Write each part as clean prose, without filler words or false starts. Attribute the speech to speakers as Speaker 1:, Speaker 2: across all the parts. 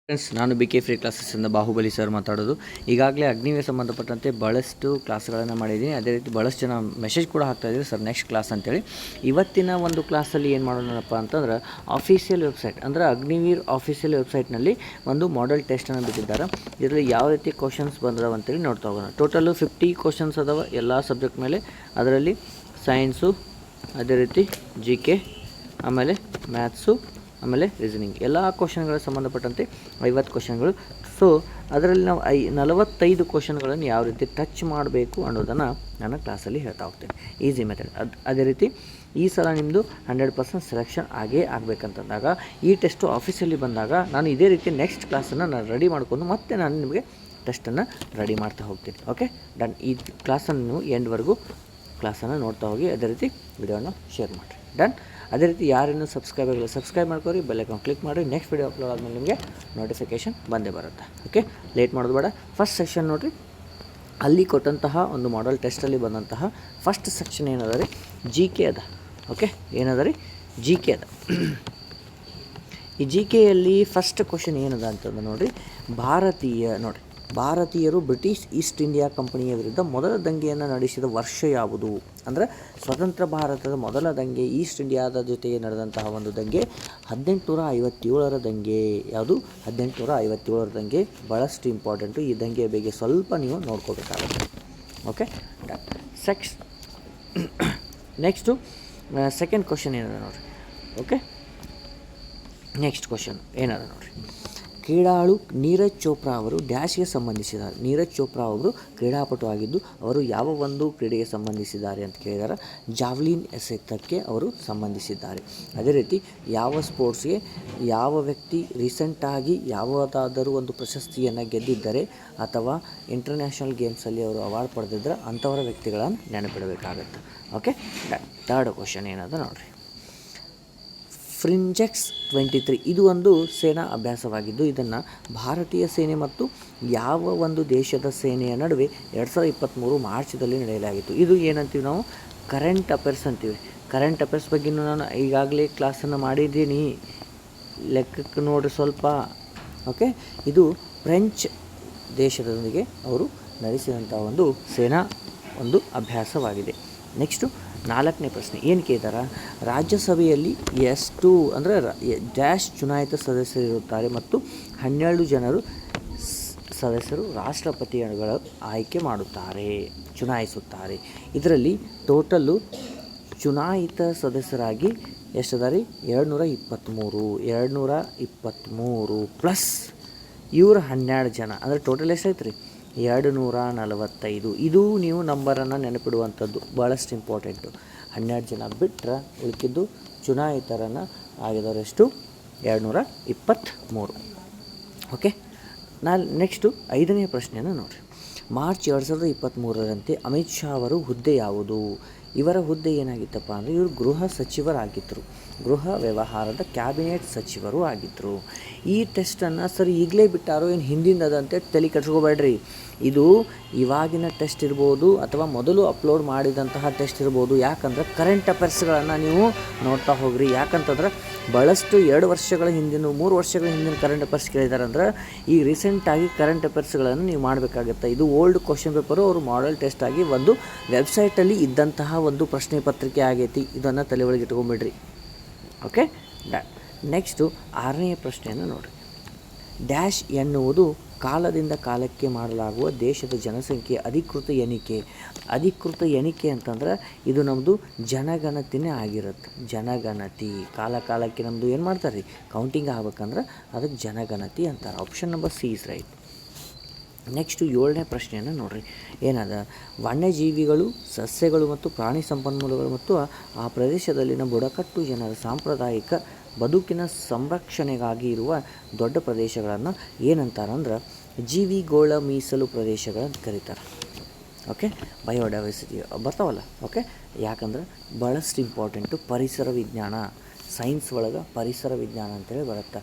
Speaker 1: Friends, ನಾನು BK free ಕ್ಲಾಸಸ್ಸಿಂದ Bahubali sir ಮಾತಾಡೋದು. ಈಗಾಗಲೇ ಅಗ್ನಿಗೆ ಸಂಬಂಧಪಟ್ಟಂತೆ ಭಾಳಷ್ಟು ಕ್ಲಾಸ್ಗಳನ್ನು ಮಾಡಿದ್ದೀನಿ. ಅದೇ ರೀತಿ ಭಾಳಷ್ಟು ಜನ ಮೆಸೇಜ್ ಕೂಡ ಹಾಕ್ತಾಯಿದ್ದೀರಿ ಸರ್ ನೆಕ್ಸ್ಟ್ ಕ್ಲಾಸ್ ಅಂತೇಳಿ. ಇವತ್ತಿನ ಒಂದು ಕ್ಲಾಸಲ್ಲಿ ಏನು ಮಾಡೋಣಪ್ಪ ಅಂತಂದ್ರೆ, ಆಫೀಷಿಯಲ್ ವೆಬ್ಸೈಟ್ ಅಂದರೆ ಅಗ್ನಿವೀರ್ ಆಫೀಷಿಯಲ್ ವೆಬ್ಸೈಟ್ನಲ್ಲಿ ಒಂದು ಮಾಡೆಲ್ ಟೆಸ್ಟನ್ನು ಬಿಟ್ಟಿದ್ದಾರೆ. ಇದರಲ್ಲಿ ಯಾವ ರೀತಿ ಕ್ವಶನ್ಸ್ ಬಂದವು ಅಂತೇಳಿ ನೋಡ್ತಾ ಹೋಗೋಣ. ಟೋಟಲು 50 ಕ್ವಶನ್ಸ್ ಅದಾವೆ ಎಲ್ಲ ಸಬ್ಜೆಕ್ಟ್ ಮೇಲೆ. ಅದರಲ್ಲಿ ಸೈನ್ಸು, ಅದೇ ರೀತಿ GK, ಆಮೇಲೆ ಮ್ಯಾಥ್ಸು, ಆಮೇಲೆ ರೀಸನಿಂಗ್, ಎಲ್ಲ ಕ್ವಶನ್ಗಳಿಗೆ ಸಂಬಂಧಪಟ್ಟಂತೆ 50 ಕ್ವಶನ್ಗಳು. ಸೊ ಅದರಲ್ಲಿ ನಾವು 45 ಕ್ವಶನ್ಗಳನ್ನು ಯಾವ ರೀತಿ ಟಚ್ ಮಾಡಬೇಕು ಅನ್ನೋದನ್ನು ನಾನು ಕ್ಲಾಸಲ್ಲಿ ಹೇಳ್ತಾ ಹೋಗ್ತೇನೆ. Easy method. ಅದೇ ರೀತಿ ಈ ಸಲ ನಿಮ್ಮದು 100% ಸೆಲೆಕ್ಷನ್ ಆಗೇ ಆಗಬೇಕಂತಂದಾಗ, ಈ ಟೆಸ್ಟು ಆಫೀಸಲ್ಲಿ ಬಂದಾಗ ನಾನು ಇದೇ ರೀತಿ ನೆಕ್ಸ್ಟ್ ಕ್ಲಾಸನ್ನು ನಾನು ರೆಡಿ ಮಾಡಿಕೊಂಡು ಮತ್ತೆ ನಾನು ನಿಮಗೆ ಟೆಸ್ಟನ್ನು ರೆಡಿ ಮಾಡ್ತಾ ಹೋಗ್ತೀನಿ. Okay, done. ಈ ಕ್ಲಾಸನ್ನು ನೀವು ಎಂಡ್ವರೆಗೂ ಕ್ಲಾಸನ್ನು ನೋಡ್ತಾ ಹೋಗಿ, ಅದೇ ರೀತಿ ವಿಡಿಯೋನ ಶೇರ್ ಮಾಡಿರಿ. ಡನ್. ಅದೇ ರೀತಿ ಯಾರೇನು ಸಬ್ಸ್ಕ್ರೈಬ್ ಆಗಿಲ್ಲ ಸಬ್ಸ್ಕ್ರೈಬ್ ಮಾಡ್ಕೊರಿ, ಬೆಲ್ಲೈಕಾನ್ ಕ್ಲಿಕ್ ಮಾಡಿರಿ. ನೆಕ್ಸ್ಟ್ ವಿಡಿಯೋ ಅಪ್ಲೋಡ್ ಆದಮೇಲೆ ನಿಮಗೆ ನೋಟಿಫಿಕೇಷನ್ ಬಂದೇ ಬರುತ್ತೆ. ಓಕೆ, ಲೇಟ್ ಮಾಡೋದು ಬೇಡ. ಫಸ್ಟ್ ಸೆಕ್ಷನ್ ನೋಡಿರಿ, ಅಲ್ಲಿ ಕೊಟ್ಟಂತಹ ಒಂದು ಮಾಡೆಲ್ ಟೆಸ್ಟಲ್ಲಿ ಬಂದಂತಹ ಫಸ್ಟ್ ಸೆಕ್ಷನ್ ಏನದ ರೀ, GK ಅದ. ಓಕೆ, ಏನದ ರೀ, GK ಅದ. ಈ GKಯಲ್ಲಿ ಫಸ್ಟ್ ಕ್ವಶನ್ ಏನದ ಅಂತಂದ್ರೆ ನೋಡಿರಿ, ಭಾರತೀಯರು ಬ್ರಿಟಿಷ್ ಈಸ್ಟ್ ಇಂಡಿಯಾ ಕಂಪನಿಯ ವಿರುದ್ಧ ಮೊದಲ ದಂಗೆಯನ್ನು ನಡೆಸಿದ ವರ್ಷ ಯಾವುದು? ಅಂದರೆ ಸ್ವತಂತ್ರ ಭಾರತದ ಮೊದಲ ದಂಗೆ, ಈಸ್ಟ್ ಇಂಡಿಯಾದ ಜೊತೆಗೆ ನಡೆದಂತಹ ಒಂದು ದಂಗೆ 1857ರ ದಂಗೆ. ಯಾವುದು? 1857ರ ದಂಗೆ. ಭಾಳಷ್ಟು ಇಂಪಾರ್ಟೆಂಟು. ಈ ದಂಗೆಯ ಬಗ್ಗೆ ಸ್ವಲ್ಪ ನೀವು ನೋಡ್ಕೋಬೇಕಾಗುತ್ತೆ. ಓಕೆ, ನೆಕ್ಸ್ಟು ಸೆಕೆಂಡ್ ಕ್ವಶನ್ ಏನದ ನೋಡಿರಿ. ಓಕೆ, ನೆಕ್ಸ್ಟ್ ಕ್ವಶನ್ ಏನದ ನೋಡಿರಿ, ಕ್ರೀಡಾಳು ನೀರಜ್ ಚೋಪ್ರಾ ಅವರು ಡ್ಯಾಶ್ಗೆ ಸಂಬಂಧಿಸಿದ್ದಾರೆ. ನೀರಜ್ ಚೋಪ್ರಾ ಅವರು ಕ್ರೀಡಾಪಟು ಆಗಿದ್ದು, ಅವರು ಯಾವ ಒಂದು ಕ್ರೀಡೆಗೆ ಸಂಬಂಧಿಸಿದ್ದಾರೆ ಅಂತ ಕೇಳಿದ್ದಾರೆ. ಜಾವ್ಲಿನ್ ಎಸೆತಕ್ಕೆ ಅವರು ಸಂಬಂಧಿಸಿದ್ದಾರೆ. ಅದೇ ರೀತಿ ಯಾವ ಸ್ಪೋರ್ಟ್ಸ್ಗೆ ಯಾವ ವ್ಯಕ್ತಿ ರೀಸೆಂಟಾಗಿ ಯಾವುದಾದರೂ ಒಂದು ಪ್ರಶಸ್ತಿಯನ್ನು ಗೆದ್ದಿದ್ದರೆ ಅಥವಾ ಇಂಟರ್ನ್ಯಾಷನಲ್ ಗೇಮ್ಸಲ್ಲಿ ಅವರು ಅವಾರ್ಡ್ ಪಡೆದಿದ್ದರೆ ಅಂಥವರ ವ್ಯಕ್ತಿಗಳನ್ನು ನೆನಪಿಡಬೇಕಾಗತ್ತೆ. ಓಕೆ, ಥರ್ಡ್ ಕ್ವಶನ್ ಏನದ ನೋಡಿರಿ, ಫ್ರಿಂಜೆಕ್ಸ್ 23 ಇದು ಒಂದು ಸೇನಾ ಅಭ್ಯಾಸವಾಗಿದ್ದು, ಇದನ್ನು ಭಾರತೀಯ ಸೇನೆ ಮತ್ತು ಯಾವ ಒಂದು ದೇಶದ ಸೇನೆಯ ನಡುವೆ 2023 ಮಾರ್ಚ್ದಲ್ಲಿ ನಡೆಯಲಾಗಿತ್ತು. ಇದು ಏನಂತೀವಿ ನಾವು, ಕರೆಂಟ್ ಅಫೇರ್ಸ್ ಅಂತೀವಿ. ಕರೆಂಟ್ ಅಫೇರ್ಸ್ ಬಗ್ಗೆಯೂ ನಾನು ಈಗಾಗಲೇ ಕ್ಲಾಸನ್ನು ಮಾಡಿದ್ದೀನಿ, ಲೆಕ್ಕಕ್ಕೆ ನೋಡಿರಿ ಸ್ವಲ್ಪ. ಓಕೆ, ಇದು ಫ್ರೆಂಚ್ ದೇಶದೊಂದಿಗೆ ಅವರು ನಡೆಸಿದಂಥ ಒಂದು ಸೇನಾ ಒಂದು ಅಭ್ಯಾಸವಾಗಿದೆ. ನೆಕ್ಸ್ಟು 4ನೇ ಪ್ರಶ್ನೆ ಏನು ಕೇಳಿದಾರ, ರಾಜ್ಯಸಭೆಯಲ್ಲಿ ಎಷ್ಟು ಅಂದರೆ ಡ್ಯಾಶ್ ಚುನಾಯಿತ ಸದಸ್ಯರಿರುತ್ತಾರೆ ಮತ್ತು 12 ಜನರು ಸದಸ್ಯರು ರಾಷ್ಟ್ರಪತಿಗಳ ಆಯ್ಕೆ ಮಾಡುತ್ತಾರೆ, ಚುನಾಯಿಸುತ್ತಾರೆ. ಇದರಲ್ಲಿ ಟೋಟಲ್ಲು ಚುನಾಯಿತ ಸದಸ್ಯರಾಗಿ ಎಷ್ಟದ ರೀ, 223 ಪ್ಲಸ್ ಇವರು 12 ಜನ, ಅಂದರೆ ಟೋಟಲ್ ಎಷ್ಟೈತೆ ರೀ, 245. ಇದು ನೀವು ನಂಬರನ್ನು ನೆನಪಿಡುವಂಥದ್ದು ಭಾಳಷ್ಟು ಇಂಪಾರ್ಟೆಂಟು. 12 ಜನ ಬಿಟ್ಟರೆ ಉಳಿಕಿದ್ದು ಚುನಾಯಿತರನ್ನು ಆಗಿದವರೆಷ್ಟು, 223. ಓಕೆ, ನೆಕ್ಸ್ಟು 5ನೇ ಪ್ರಶ್ನೆಯನ್ನು ನೋಡಿರಿ, ಮಾರ್ಚ್ 2023ರಂತೆ ಅಮಿತ್ ಶಾ ಅವರು ಹುದ್ದೆ ಯಾವುದು? ಇವರ ಹುದ್ದೆ ಏನಾಗಿತ್ತಪ್ಪ ಅಂದರೆ, ಇವರು ಗೃಹ ಸಚಿವರಾಗಿದ್ದರು, ಗೃಹ ವ್ಯವಹಾರದ ಕ್ಯಾಬಿನೆಟ್ ಸಚಿವರು ಆಗಿದ್ದರು. ಈ ಟೆಸ್ಟನ್ನು ಸರ್ ಈಗಲೇ ಬಿಟ್ಟಾರೋ ಏನು ಹಿಂದಿಂದದಂತೆ ತಲೆ ಕೆಡ್ಸ್ಕೋಬೇಡ್ರಿ. ಇದು ಇವಾಗಿನ ಟೆಸ್ಟ್ ಇರ್ಬೋದು ಅಥವಾ ಮೊದಲು ಅಪ್ಲೋಡ್ ಮಾಡಿದಂತಹ ಟೆಸ್ಟ್ ಇರ್ಬೋದು. ಯಾಕಂದ್ರೆ ಕರೆಂಟ್ ಅಫೇರ್ಸ್ಗಳನ್ನು ನೀವು ನೋಡ್ತಾ ಹೋಗ್ರಿ. ಯಾಕಂತಂದ್ರೆ ಭಾಳಷ್ಟು 2 ವರ್ಷಗಳ ಹಿಂದಿನ 3 ವರ್ಷಗಳ ಹಿಂದಿನ ಕರೆಂಟ್ ಅಫೇರ್ಸ್ ಕೇಳಿದ್ದಾರೆ. ಅಂದ್ರೆ ಈಗ ರೀಸೆಂಟಾಗಿ ಕರೆಂಟ್ ಅಫೇರ್ಸ್ಗಳನ್ನು ನೀವು ಮಾಡಬೇಕಾಗುತ್ತೆ. ಇದು ಓಲ್ಡ್ ಕ್ವಶನ್ ಪೇಪರು ಅವರು ಮಾಡೆಲ್ ಟೆಸ್ಟ್ ಆಗಿ ಒಂದು ವೆಬ್ಸೈಟಲ್ಲಿ ಇದ್ದಂತಹ ಒಂದು ಪ್ರಶ್ನೆ ಪತ್ರಿಕೆ ಆಗೈತಿ. ಇದನ್ನು ತಲೆ ಒಳಗೆ ಇಟ್ಕೊಂಬಿಡ್ರಿ. ಓಕೆ, ನೆಕ್ಸ್ಟು 6ನೇ ಪ್ರಶ್ನೆಯನ್ನು ನೋಡಿರಿ, ಡ್ಯಾಶ್ ಎನ್ನುವುದು ಕಾಲದಿಂದ ಕಾಲಕ್ಕೆ ಮಾಡಲಾಗುವ ದೇಶದ ಜನಸಂಖ್ಯೆ ಅಧಿಕೃತ ಎಣಿಕೆ. ಅಧಿಕೃತ ಎಣಿಕೆ ಅಂತಂದ್ರೆ ಇದು ನಮ್ಮದು ಜನಗಣತಿನೇ ಆಗಿರುತ್ತೆ. ಜನಗಣತಿ ಕಾಲಕ್ಕೆ ನಮ್ಮದು ಏನು ಮಾಡ್ತಾರೆ ರೀ, ಕೌಂಟಿಂಗ್ ಆಗ್ಬೇಕಂದ್ರೆ ಅದಕ್ಕೆ ಜನಗಣತಿ ಅಂತಾರೆ. Option number C is right. Next 7ನೇ ಪ್ರಶ್ನೆಯನ್ನು ನೋಡಿರಿ, ಏನದ, ವನ್ಯಜೀವಿಗಳು, ಸಸ್ಯಗಳು ಮತ್ತು ಪ್ರಾಣಿ ಸಂಪನ್ಮೂಲಗಳು ಮತ್ತು ಆ ಪ್ರದೇಶದಲ್ಲಿನ ಬುಡಕಟ್ಟು ಜನರ ಸಾಂಪ್ರದಾಯಿಕ ಬದುಕಿನ ಸಂರಕ್ಷಣೆಗಾಗಿ ಇರುವ ದೊಡ್ಡ ಪ್ರದೇಶಗಳನ್ನು ಏನಂತಾರಂದ್ರೆ ಜೀವಿಗೋಳ ಮೀಸಲು ಪ್ರದೇಶಗಳಂತ ಕರೀತಾರೆ. ಓಕೆ, ಬಯೋಡೈವರ್ಸಿಟಿ ಬರ್ತಾವಲ್ಲ. ಓಕೆ, ಯಾಕಂದ್ರೆ ಭಾಳಷ್ಟು ಇಂಪಾರ್ಟೆಂಟು ಪರಿಸರ ವಿಜ್ಞಾನ, ಸೈನ್ಸ್ ಒಳಗೆ ಪರಿಸರ ವಿಜ್ಞಾನ ಅಂತೇಳಿ ಬರುತ್ತೆ.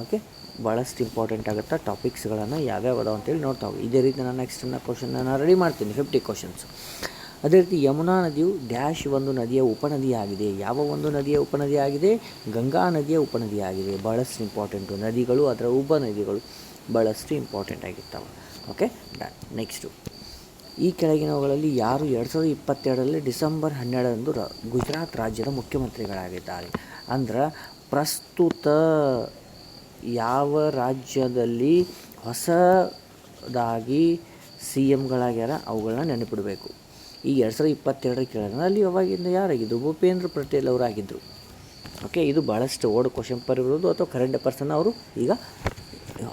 Speaker 1: ಓಕೆ, ಭಾಳಷ್ಟು ಇಂಪಾರ್ಟೆಂಟ್ ಆಗುತ್ತೆ. ಟಾಪಿಕ್ಸ್ಗಳನ್ನು ಯಾವ್ಯಾವ ಅದಾವ ಅಂತೇಳಿ ನೋಡ್ತಾ ಹೋಗಿ. ಇದೇ ರೀತಿ ನಾನು ನೆಕ್ಸ್ಟ್ ಕ್ವಶನ್ನ ರೆಡಿ ಮಾಡ್ತೀನಿ, 50 ಕ್ವಶನ್ಸ್. ಅದೇ ರೀತಿ ಯಮುನಾ ನದಿಯು ಡ್ಯಾಶ್ ಒಂದು ನದಿಯ ಉಪನದಿಯಾಗಿದೆ. ಯಾವ ಒಂದು ನದಿಯ ಉಪನದಿಯಾಗಿದೆ? ಗಂಗಾ ನದಿಯ ಉಪನದಿಯಾಗಿದೆ. ಭಾಳಷ್ಟು ಇಂಪಾರ್ಟೆಂಟು. ನದಿಗಳು ಅದರ ಉಪನದಿಗಳು ಭಾಳಷ್ಟು ಇಂಪಾರ್ಟೆಂಟ್ ಆಗಿರ್ತಾವೆ. Okay, done. ನೆಕ್ಸ್ಟು, ಈ ಕೆಳಗಿನವುಗಳಲ್ಲಿ ಯಾರು 2022ರಲ್ಲಿ ಡಿಸೆಂಬರ್ 12ರಂದು ಗುಜರಾತ್ ರಾಜ್ಯದ ಮುಖ್ಯಮಂತ್ರಿಗಳಾಗಿದ್ದಾರೆ? ಅಂದ್ರೆ ಪ್ರಸ್ತುತ ಯಾವ ರಾಜ್ಯದಲ್ಲಿ ಹೊಸದಾಗಿ ಸಿ ಎಮ್ಗಳಾಗ್ಯಾರ ಅವುಗಳನ್ನ ನೆನಪಿಡಬೇಕು. ಈ 2022 ಕೇಳಿದ್ರೆ ಅಲ್ಲಿ ಅವಾಗಿಂದ ಯಾರಾಗಿದ್ದರು? ಭೂಪೇಂದ್ರ ಪಟೇಲ್ ಅವರಾಗಿದ್ದರು. ಓಕೆ, ಇದು ಭಾಳಷ್ಟು ಓಲ್ಡ್ ಕ್ವಶನ್ ಪೇಪರ್ ಇರ್ಬೋದು ಅಥವಾ ಕರೆಂಟ್ ಪರ್ಸನ್ ಅವರು ಈಗ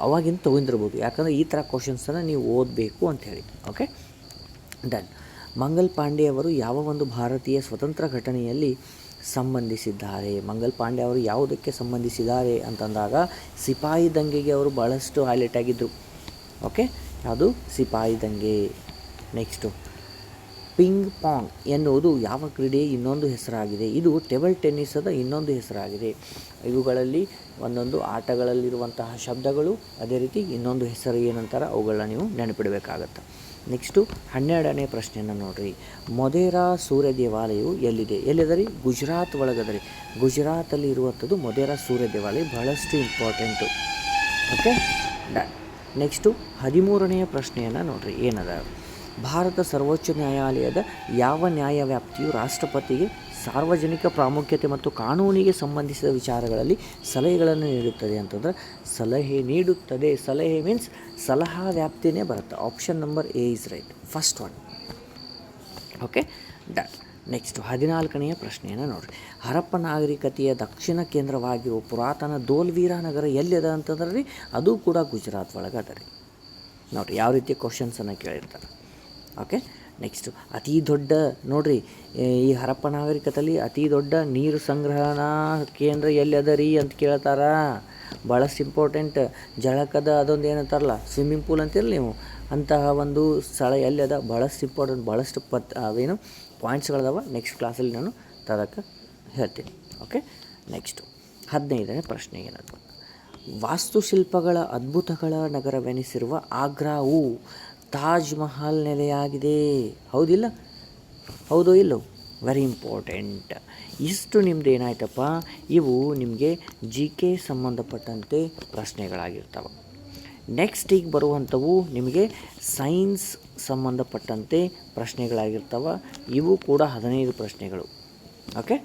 Speaker 1: ಅವಾಗಿಂದ ತೊಗೊಂಡಿರ್ಬೋದು. ಯಾಕಂದರೆ ಈ ಥರ ಕ್ವಶನ್ಸನ್ನು ನೀವು ಓದಬೇಕು ಅಂಥೇಳಿ. Okay, done. ಮಂಗಲ್ ಪಾಂಡೆ ಅವರು ಯಾವ ಒಂದು ಭಾರತೀಯ ಸ್ವತಂತ್ರ ಘಟನೆಯಲ್ಲಿ ಸಂಬಂಧಿಸಿದ್ದಾರೆ? ಮಂಗಲ್ ಪಾಂಡೆ ಅವರು ಯಾವುದಕ್ಕೆ ಸಂಬಂಧಿಸಿದ್ದಾರೆ ಅಂತಂದಾಗ ಸಿಪಾಯಿ ದಂಗೆಗೆ ಅವರು ಭಾಳಷ್ಟು ಹೈಲೈಟ್ ಆಗಿದ್ದರು. ಓಕೆ, ಯಾವುದು? ಸಿಪಾಯಿ ದಂಗೆ. ನೆಕ್ಸ್ಟು, ಪಿಂಗ್ ಪಾಂಗ್ ಎನ್ನುವುದು ಯಾವ ಕ್ರೀಡೆಯ ಇನ್ನೊಂದು ಹೆಸರಾಗಿದೆ? ಇದು ಟೇಬಲ್ ಟೆನ್ನಿಸದ ಇನ್ನೊಂದು ಹೆಸರಾಗಿದೆ. ಇವುಗಳಲ್ಲಿ ಒಂದೊಂದು ಆಟಗಳಲ್ಲಿರುವಂತಹ ಶಬ್ದಗಳು, ಅದೇ ರೀತಿ ಇನ್ನೊಂದು ಹೆಸರು ಏನಂತಾರೆ ಅವುಗಳನ್ನ ನೀವು ನೆನಪಿಡಬೇಕಾಗತ್ತೆ. ನೆಕ್ಸ್ಟು 12ನೇ ಪ್ರಶ್ನೆಯನ್ನು ನೋಡಿರಿ. ಮೊಧೇರಾ ಸೂರ್ಯ ದೇವಾಲಯವು ಎಲ್ಲಿದೆ? ಎಲ್ಲಿದೆ? ಗುಜರಾತ್ ಒಳಗದೆ ರೀ. ಗುಜರಾತಲ್ಲಿ ಇರುವಂಥದ್ದು ಮೊಧೇರಾ ಸೂರ್ಯ ದೇವಾಲಯ. ಬಹಳಷ್ಟು ಇಂಪಾರ್ಟೆಂಟು. Okay, done. ನೆಕ್ಸ್ಟು 13ನೆಯ ಪ್ರಶ್ನೆಯನ್ನು ನೋಡಿರಿ. ಏನದ? ಭಾರತ ಸರ್ವೋಚ್ಚ ನ್ಯಾಯಾಲಯದ ಯಾವ ನ್ಯಾಯವ್ಯಾಪ್ತಿಯು ರಾಷ್ಟ್ರಪತಿಗೆ ಸಾರ್ವಜನಿಕ ಪ್ರಾಮುಖ್ಯತೆ ಮತ್ತು ಕಾನೂನಿಗೆ ಸಂಬಂಧಿಸಿದ ವಿಚಾರಗಳಲ್ಲಿ ಸಲಹೆಗಳನ್ನು ನೀಡುತ್ತದೆ ಅಂತಂದ್ರೆ ಸಲಹೆ ನೀಡುತ್ತದೆ. ಸಲಹೆ ಮೀನ್ಸ್ ಸಲಹಾ ವ್ಯಾಪ್ತಿನೇ ಬರುತ್ತೆ. Option number A is right, first one. Okay, done. Next 14ನೆಯ ಪ್ರಶ್ನೆಯನ್ನು ನೋಡಿರಿ. ಹರಪ್ಪ ನಾಗರಿಕತೆಯ ದಕ್ಷಿಣ ಕೇಂದ್ರವಾಗಿರುವ ಪುರಾತನ ಧೋಲ್ವೀರಾ ನಗರ ಎಲ್ಲಿದೆ ಅಂತಂದ್ರೆ ರೀ ಅದು ಕೂಡ ಗುಜರಾತ್ ಒಳಗೆ ಅದ ರೀ. ನೋಡಿರಿ ಯಾವ ರೀತಿ ಕ್ವಶನ್ಸನ್ನು ಕೇಳಿರ್ತಾರೆ. ಓಕೆ, ನೆಕ್ಸ್ಟು ಅತಿ ದೊಡ್ಡ ನೋಡಿರಿ, ಈ ಹರಪ್ಪ ನಾಗರಿಕತೆಯಲ್ಲಿ ಅತಿ ದೊಡ್ಡ ನೀರು ಸಂಗ್ರಹಣಾ ಕೇಂದ್ರ ಎಲ್ಲಿ ಅದ ರೀ ಅಂತ ಕೇಳ್ತಾರ. ಭಾಳಷ್ಟು ಇಂಪಾರ್ಟೆಂಟ್. ಜಳಕದ ಅದೊಂದು ಏನಂತಾರಲ್ಲ ಸ್ವಿಮ್ಮಿಂಗ್ ಪೂಲ್ ಅಂತಿರಲಿ ನೀವು, ಅಂತಹ ಒಂದು ಸ್ಥಳ ಎಲ್ಲಿ ಅದ ಭಾಳಷ್ಟು ಇಂಪಾರ್ಟೆಂಟ್. ಭಾಳಷ್ಟು ಅವೇನು ಪಾಯಿಂಟ್ಸ್ಗಳದಾವ. ನೆಕ್ಸ್ಟ್ ಕ್ಲಾಸಲ್ಲಿ ನಾನು ತರಕ್ಕೆ ಹೇಳ್ತೀನಿ. ಓಕೆ, ನೆಕ್ಸ್ಟು 15ನೇ ಪ್ರಶ್ನೆ ಏನದು? ವಾಸ್ತುಶಿಲ್ಪಗಳ ಅದ್ಭುತಗಳ ನಗರವೆನಿಸಿರುವ ಆಗ್ರಾವು ತಾಜ್ ಮಹಲ್ ನೆಲೆಯಾಗಿದೆ. ಹೌದಿಲ್ಲ? ಹೌದೋ ಇಲ್ಲೋ? Very important. ಇಷ್ಟು ನಿಮ್ಮದು ಏನಾಯ್ತಪ್ಪ, ಇವು ನಿಮಗೆ ಜಿ ಕೆ ಸಂಬಂಧಪಟ್ಟಂತೆ ಪ್ರಶ್ನೆಗಳಾಗಿರ್ತವೆ. ನೆಕ್ಸ್ಟ್ ಈಗ ಬರುವಂಥವು ನಿಮಗೆ ಸೈನ್ಸ್ ಸಂಬಂಧಪಟ್ಟಂತೆ ಪ್ರಶ್ನೆಗಳಾಗಿರ್ತವೆ. ಇವು ಕೂಡ 15 ಪ್ರಶ್ನೆಗಳು. Okay,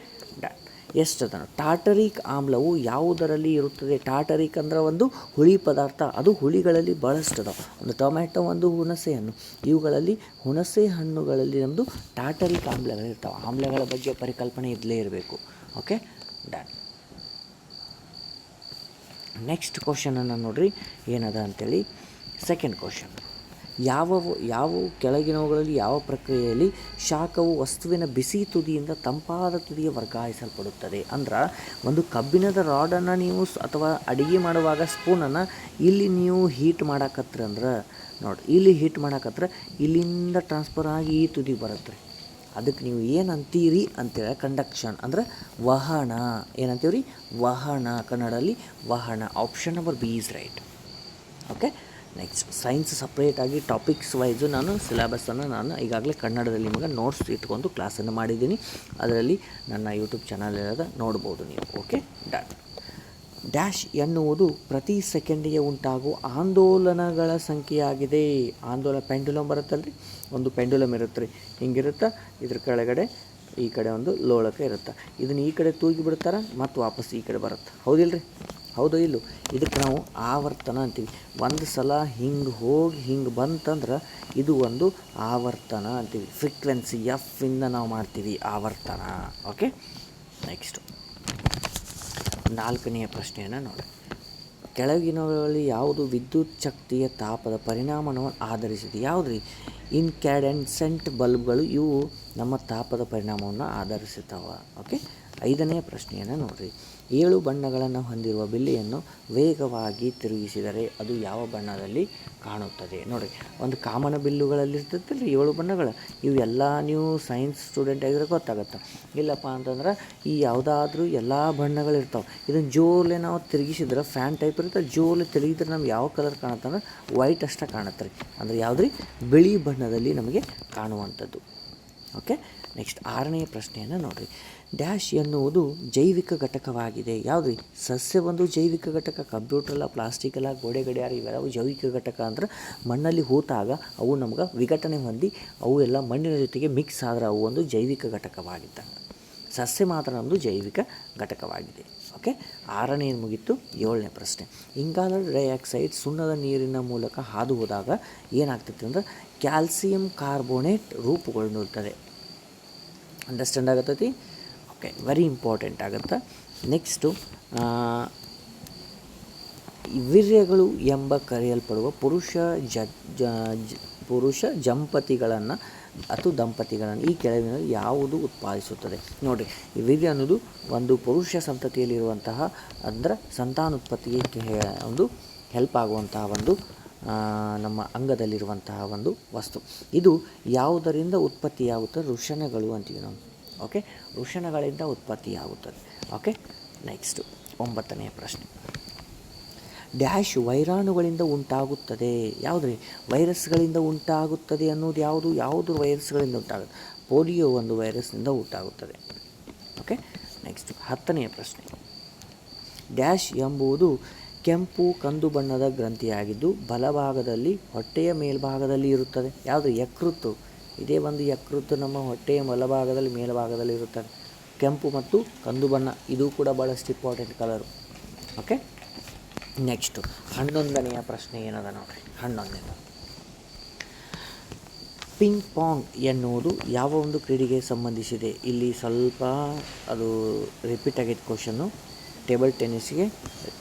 Speaker 1: done. ಎಷ್ಟದ? ಟಾಟರಿಕ್ ಆಮ್ಲವು ಯಾವುದರಲ್ಲಿ ಇರುತ್ತದೆ? ಟಾಟರಿಕ್ ಅಂದ್ರೆ ಒಂದು ಹುಳಿ ಪದಾರ್ಥ. ಅದು ಹುಳಿಗಳಲ್ಲಿ ಭಾಳಷ್ಟು ಅದಾವೆ. ಒಂದು ಟೊಮ್ಯಾಟೊ, ಒಂದು ಹುಣಸೆ ಹಣ್ಣು. ಇವುಗಳಲ್ಲಿ ಹುಣಸೆ ಹಣ್ಣುಗಳಲ್ಲಿ ನಮ್ಮದು ಟಾಟರಿಕ್ ಆಮ್ಲಗಳಿರ್ತಾವೆ. ಆಮ್ಲಗಳ ಬಗ್ಗೆ ಪರಿಕಲ್ಪನೆ ಇರಲೇ ಇರಬೇಕು. Okay, done. ನೆಕ್ಸ್ಟ್ ಕ್ವಶನನ್ನು ನೋಡಿರಿ ಏನದ ಅಂಥೇಳಿ. ಸೆಕೆಂಡ್ ಕ್ವಶನ್, ಯಾವ ಕೆಳಗಿನವುಗಳಲ್ಲಿ ಯಾವ ಪ್ರಕ್ರಿಯೆಯಲ್ಲಿ ಶಾಖವು ವಸ್ತುವಿನ ಬಿಸಿ ತುದಿಯಿಂದ ತಂಪಾದ ತುದಿಗೆ ವರ್ಗಾಯಿಸಲ್ಪಡುತ್ತದೆ? ಅಂದ್ರೆ ಒಂದು ಕಬ್ಬಿಣದ ರಾಡನ್ನು ನೀವು ಅಥವಾ ಅಡುಗೆ ಮಾಡುವಾಗ ಸ್ಪೂನನ್ನು ಇಲ್ಲಿ ನೀವು ಹೀಟ್ ಮಾಡಾಕತ್ರಿ ಅಂದ್ರೆ ನೋಡಿ, ಇಲ್ಲಿ ಹೀಟ್ ಮಾಡಾಕತ್ರ ಇಲ್ಲಿಂದ ಟ್ರಾನ್ಸ್ಫರ್ ಆಗಿ ಈ ತುದಿಗೆ ಬರುತ್ತೆ. ಅದಕ್ಕೆ ನೀವು ಏನು ಅಂತೀರಿ ಅಂತೇಳಿ ಕಂಡಕ್ಷನ್ ಅಂದ್ರೆ ವಹನ. ಏನಂತೀವಿ ರೀ? ವಹನ. ಕನ್ನಡದಲ್ಲಿ ವಹನ. Option number B is right. Okay, next science ಸಪ್ರೇಟಾಗಿ ಟಾಪಿಕ್ಸ್ ವೈಸು ನಾನು ಸಿಲೆಬಸ್ಸನ್ನು ನಾನು ಈಗಾಗಲೇ ಕನ್ನಡದಲ್ಲಿ ನಿಮಗೆ ನೋಟ್ಸ್ ಇಟ್ಕೊಂಡು ಕ್ಲಾಸನ್ನು ಮಾಡಿದ್ದೀನಿ. ಅದರಲ್ಲಿ ನನ್ನ ಯೂಟ್ಯೂಬ್ ಚಾನಲ್ ಇರೋದ ನೋಡ್ಬೋದು ನೀವು. Okay, done. ಡ್ಯಾಶ್ ಎನ್ನುವುದು ಪ್ರತಿ ಸೆಕೆಂಡಿಗೆ ಉಂಟಾಗುವ ಆಂದೋಲನಗಳ ಸಂಖ್ಯೆಯಾಗಿದೆ. ಪೆಂಡುಲಮ್ ಬರುತ್ತಲ್ರಿ, ಒಂದು ಪೆಂಡುಲಮ್ ಇರುತ್ತೆ ರೀ, ಹಿಂಗಿರುತ್ತೆ. ಇದ್ರ ಕೆಳಗಡೆ ಈ ಕಡೆ ಒಂದು ಲೋಳಕ ಇರುತ್ತೆ. ಇದನ್ನು ಈ ಕಡೆ ತೂಗಿ ಬಿಡ್ತಾರೆ ಮತ್ತು ವಾಪಸ್ ಈ ಕಡೆ ಬರುತ್ತೆ. ಹೌದಿಲ್ರಿ? ಹೌದೋ ಇಲ್ಲೋ? ಇದಕ್ಕೆ ನಾವು ಆವರ್ತನ ಅಂತೀವಿ. ಒಂದು ಸಲ ಹಿಂಗೆ ಹೋಗಿ ಹಿಂಗೆ ಬಂತಂದ್ರೆ ಇದು ಒಂದು ಆವರ್ತನ ಅಂತೀವಿ. ಫ್ರೀಕ್ವೆನ್ಸಿ ಎಫ್ಫಿಂದ ನಾವು ಮಾಡ್ತೀವಿ ಆವರ್ತನ. ಓಕೆ, ನೆಕ್ಸ್ಟು 4ನೆಯ ಪ್ರಶ್ನೆಯನ್ನು ನೋಡಿ. ಕೆಳಗಿನವುಗಳಲ್ಲಿ ಯಾವುದು ವಿದ್ಯುತ್ ಶಕ್ತಿಯ ತಾಪದ ಪರಿಣಾಮವನ್ನು ಆಧರಿಸಿದೆ? ಯಾವುದು ರೀ? ಇನ್ಕ್ಯಾಂಡೆಸೆಂಟ್ ಬಲ್ಬ್ಗಳು ಇವು ನಮ್ಮ ತಾಪದ ಪರಿಣಾಮವನ್ನು ಆಧರಿಸುತ್ತವೆ. ಓಕೆ, 5ನೆಯ ಪ್ರಶ್ನೆಯನ್ನು ನೋಡಿರಿ. 7 ಬಣ್ಣಗಳನ್ನು ಹೊಂದಿರುವ ಬಿಲ್ಲೆಯನ್ನು ವೇಗವಾಗಿ ತಿರುಗಿಸಿದರೆ ಅದು ಯಾವ ಬಣ್ಣದಲ್ಲಿ ಕಾಣುತ್ತದೆ? ನೋಡಿರಿ, ಒಂದು ಕಾಮನ ಬಿಲ್ಲುಗಳಲ್ಲಿ ಇರ್ತೈತಲ್ಲ 7 ಬಣ್ಣಗಳು. ಇವೆಲ್ಲ ನೀವು ಸೈನ್ಸ್ ಸ್ಟೂಡೆಂಟ್ ಆಗಿದ್ರೆ ಗೊತ್ತಾಗುತ್ತೆ. ಇಲ್ಲಪ್ಪ ಅಂತಂದ್ರೆ ಈ ಯಾವುದಾದ್ರೂ ಎಲ್ಲ ಬಣ್ಣಗಳಿರ್ತಾವೆ. ಇದನ್ನು ಜೋರ್ಲೆ ನಾವು ತಿರುಗಿಸಿದ್ರೆ ಫ್ಯಾನ್ ಟೈಪ್ ಇರುತ್ತೆ. ಜೋರ್ಲೆ ತಿರುಗಿದ್ರೆ ನಮ್ಗೆ ಯಾವ ಕಲರ್ ಕಾಣುತ್ತೆ ಅಂದ್ರೆ ವೈಟ್ ಅಷ್ಟೇ ಕಾಣುತ್ತೆ ರೀ. ಅಂದರೆ ಯಾವುದು ರೀ? ಬಿಳಿ ಬಣ್ಣದಲ್ಲಿ ನಮಗೆ ಕಾಣುವಂಥದ್ದು. ಓಕೆ, ನೆಕ್ಸ್ಟ್ 6ನೇ ಪ್ರಶ್ನೆಯನ್ನು ನೋಡಿರಿ. ಡ್ಯಾಶ್ ಎನ್ನುವುದು ಜೈವಿಕ ಘಟಕವಾಗಿದೆ. ಯಾವುದು? ಸಸ್ಯ ಒಂದು ಜೈವಿಕ ಘಟಕ. ಕಂಪ್ಯೂಟರ್ ಅಲ್ಲ, ಪ್ಲಾಸ್ಟಿಕ್ ಅಲ್ಲ, ಗೋಡೆ ಗಡಿಯಾರ ಇವೆಲ್ಲವೂ ಜೈವಿಕ ಘಟಕ. ಅಂದ್ರೆ ಮಣ್ಣಲ್ಲಿ ಹೂತಾಗ ಅವು ನಮ್ಗೆ ವಿಘಟನೆ ಹೊಂದಿ ಅವು ಎಲ್ಲ ಮಣ್ಣಿನ ಜೊತೆಗೆ ಮಿಕ್ಸ್ ಆದ್ರೆ ಅವು ಒಂದು ಜೈವಿಕ ಘಟಕವಾಗಿದ್ದಾಗ. ಸಸ್ಯ ಮಾತ್ರ ನಮ್ಮದು ಜೈವಿಕ ಘಟಕವಾಗಿದೆ. ಓಕೆ, 6ನೇ ಮುಗಿತು. 7ನೇ ಪ್ರಶ್ನೆ. ಇಂಗಾಲದ ಡೈಆಕ್ಸೈಡ್ ಸುಣ್ಣದ ನೀರಿನ ಮೂಲಕ ಹಾದು ಹೋದಾಗ ಏನಾಗ್ತೈತೆ ಅಂದ್ರೆ ಕ್ಯಾಲ್ಸಿಯಂ ಕಾರ್ಬೋನೇಟ್ ರೂಪುಗೊಳ್ಳುತ್ತದೆ. ಅಂಡರ್ಸ್ಟ್ಯಾಂಡ್ ಆಗತ್ತೈತಿ? ಓಕೆ, ವೆರಿ ಇಂಪಾರ್ಟೆಂಟ್ ಆಗುತ್ತೆ. ನೆಕ್ಸ್ಟು ವೀರ್ಯಗಳು ಎಂಬ ಕರೆಯಲ್ಪಡುವ ಪುರುಷ ಜಂಪತಿಗಳನ್ನು ಅಥವಾ ದಂಪತಿಗಳನ್ನು ಈ ಕೆಳಗಿನ ಯಾವುದು ಉತ್ಪಾದಿಸುತ್ತದೆ? ನೋಡಿರಿ, ಈ ವೀರ್ಯ ಅನ್ನೋದು ಒಂದು ಪುರುಷ ಸಂತತಿಯಲ್ಲಿರುವಂತಹ ಅಂದ್ರೆ ಸಂತಾನೋತ್ಪತ್ತಿಗೆ ಒಂದು ಹೆಲ್ಪ್ ಆಗುವಂತಹ ಒಂದು ನಮ್ಮ ಅಂಗದಲ್ಲಿರುವಂತಹ ಒಂದು ವಸ್ತು. ಇದು ಯಾವುದರಿಂದ ಉತ್ಪತ್ತಿಯಾಗುತ್ತದೆ? ವೃಷಣಗಳು ಅಂತೀವಿ ನಾವು. ಓಕೆ, ವೃಷಣಗಳಿಂದ ಉತ್ಪತ್ತಿಯಾಗುತ್ತದೆ. ಓಕೆ, ನೆಕ್ಸ್ಟು 9ನೇ ಪ್ರಶ್ನೆ. ಡ್ಯಾಶ್ ವೈರಾಣುಗಳಿಂದ ಉಂಟಾಗುತ್ತದೆ. ಯಾವುದ್ರಿ? ವೈರಸ್ಗಳಿಂದ ಉಂಟಾಗುತ್ತದೆ ಅನ್ನೋದು ಯಾವುದು ವೈರಸ್ಗಳಿಂದ ಉಂಟಾಗುತ್ತೆ? ಪೋಲಿಯೋ ಒಂದು ವೈರಸ್ನಿಂದ ಉಂಟಾಗುತ್ತದೆ. ಓಕೆ, ನೆಕ್ಸ್ಟ್ 10ನೇ ಪ್ರಶ್ನೆ. ಡ್ಯಾಶ್ ಎಂಬುದು ಕೆಂಪು ಕಂದು ಬಣ್ಣದ ಗ್ರಂಥಿಯಾಗಿದ್ದು ಬಲಭಾಗದಲ್ಲಿ ಹೊಟ್ಟೆಯ ಮೇಲ್ಭಾಗದಲ್ಲಿ ಇರುತ್ತದೆ. ಯಾವುದು? ಯಕೃತ್ತು. ಇದೇ ಒಂದು ಯಕೃತ್ತು ನಮ್ಮ ಹೊಟ್ಟೆಯ ಬಲಭಾಗದಲ್ಲಿ ಮೇಲ್ಭಾಗದಲ್ಲಿ ಇರುತ್ತದೆ. ಕೆಂಪು ಮತ್ತು ಕಂದು ಬಣ್ಣ, ಇದು ಕೂಡ ಭಾಳಷ್ಟು ಇಂಪಾರ್ಟೆಂಟ್ ಕಲರು. ಓಕೆ, ನೆಕ್ಸ್ಟು 11ನೆಯ ಪ್ರಶ್ನೆ ಏನದ ನೋಡಿರಿ. 11ನೇದು ಪಿಂಗ್ ಪಾಂಗ್ ಎನ್ನುವುದು ಯಾವ ಒಂದು ಕ್ರೀಡೆಗೆ ಸಂಬಂಧಿಸಿದೆ? ಇಲ್ಲಿ ಸ್ವಲ್ಪ ಅದು ರಿಪೀಟ್ ಆಗೈತಿ ಕ್ವಶನ್ನು. ಟೇಬಲ್ ಟೆನ್ನಿಸ್ಗೆ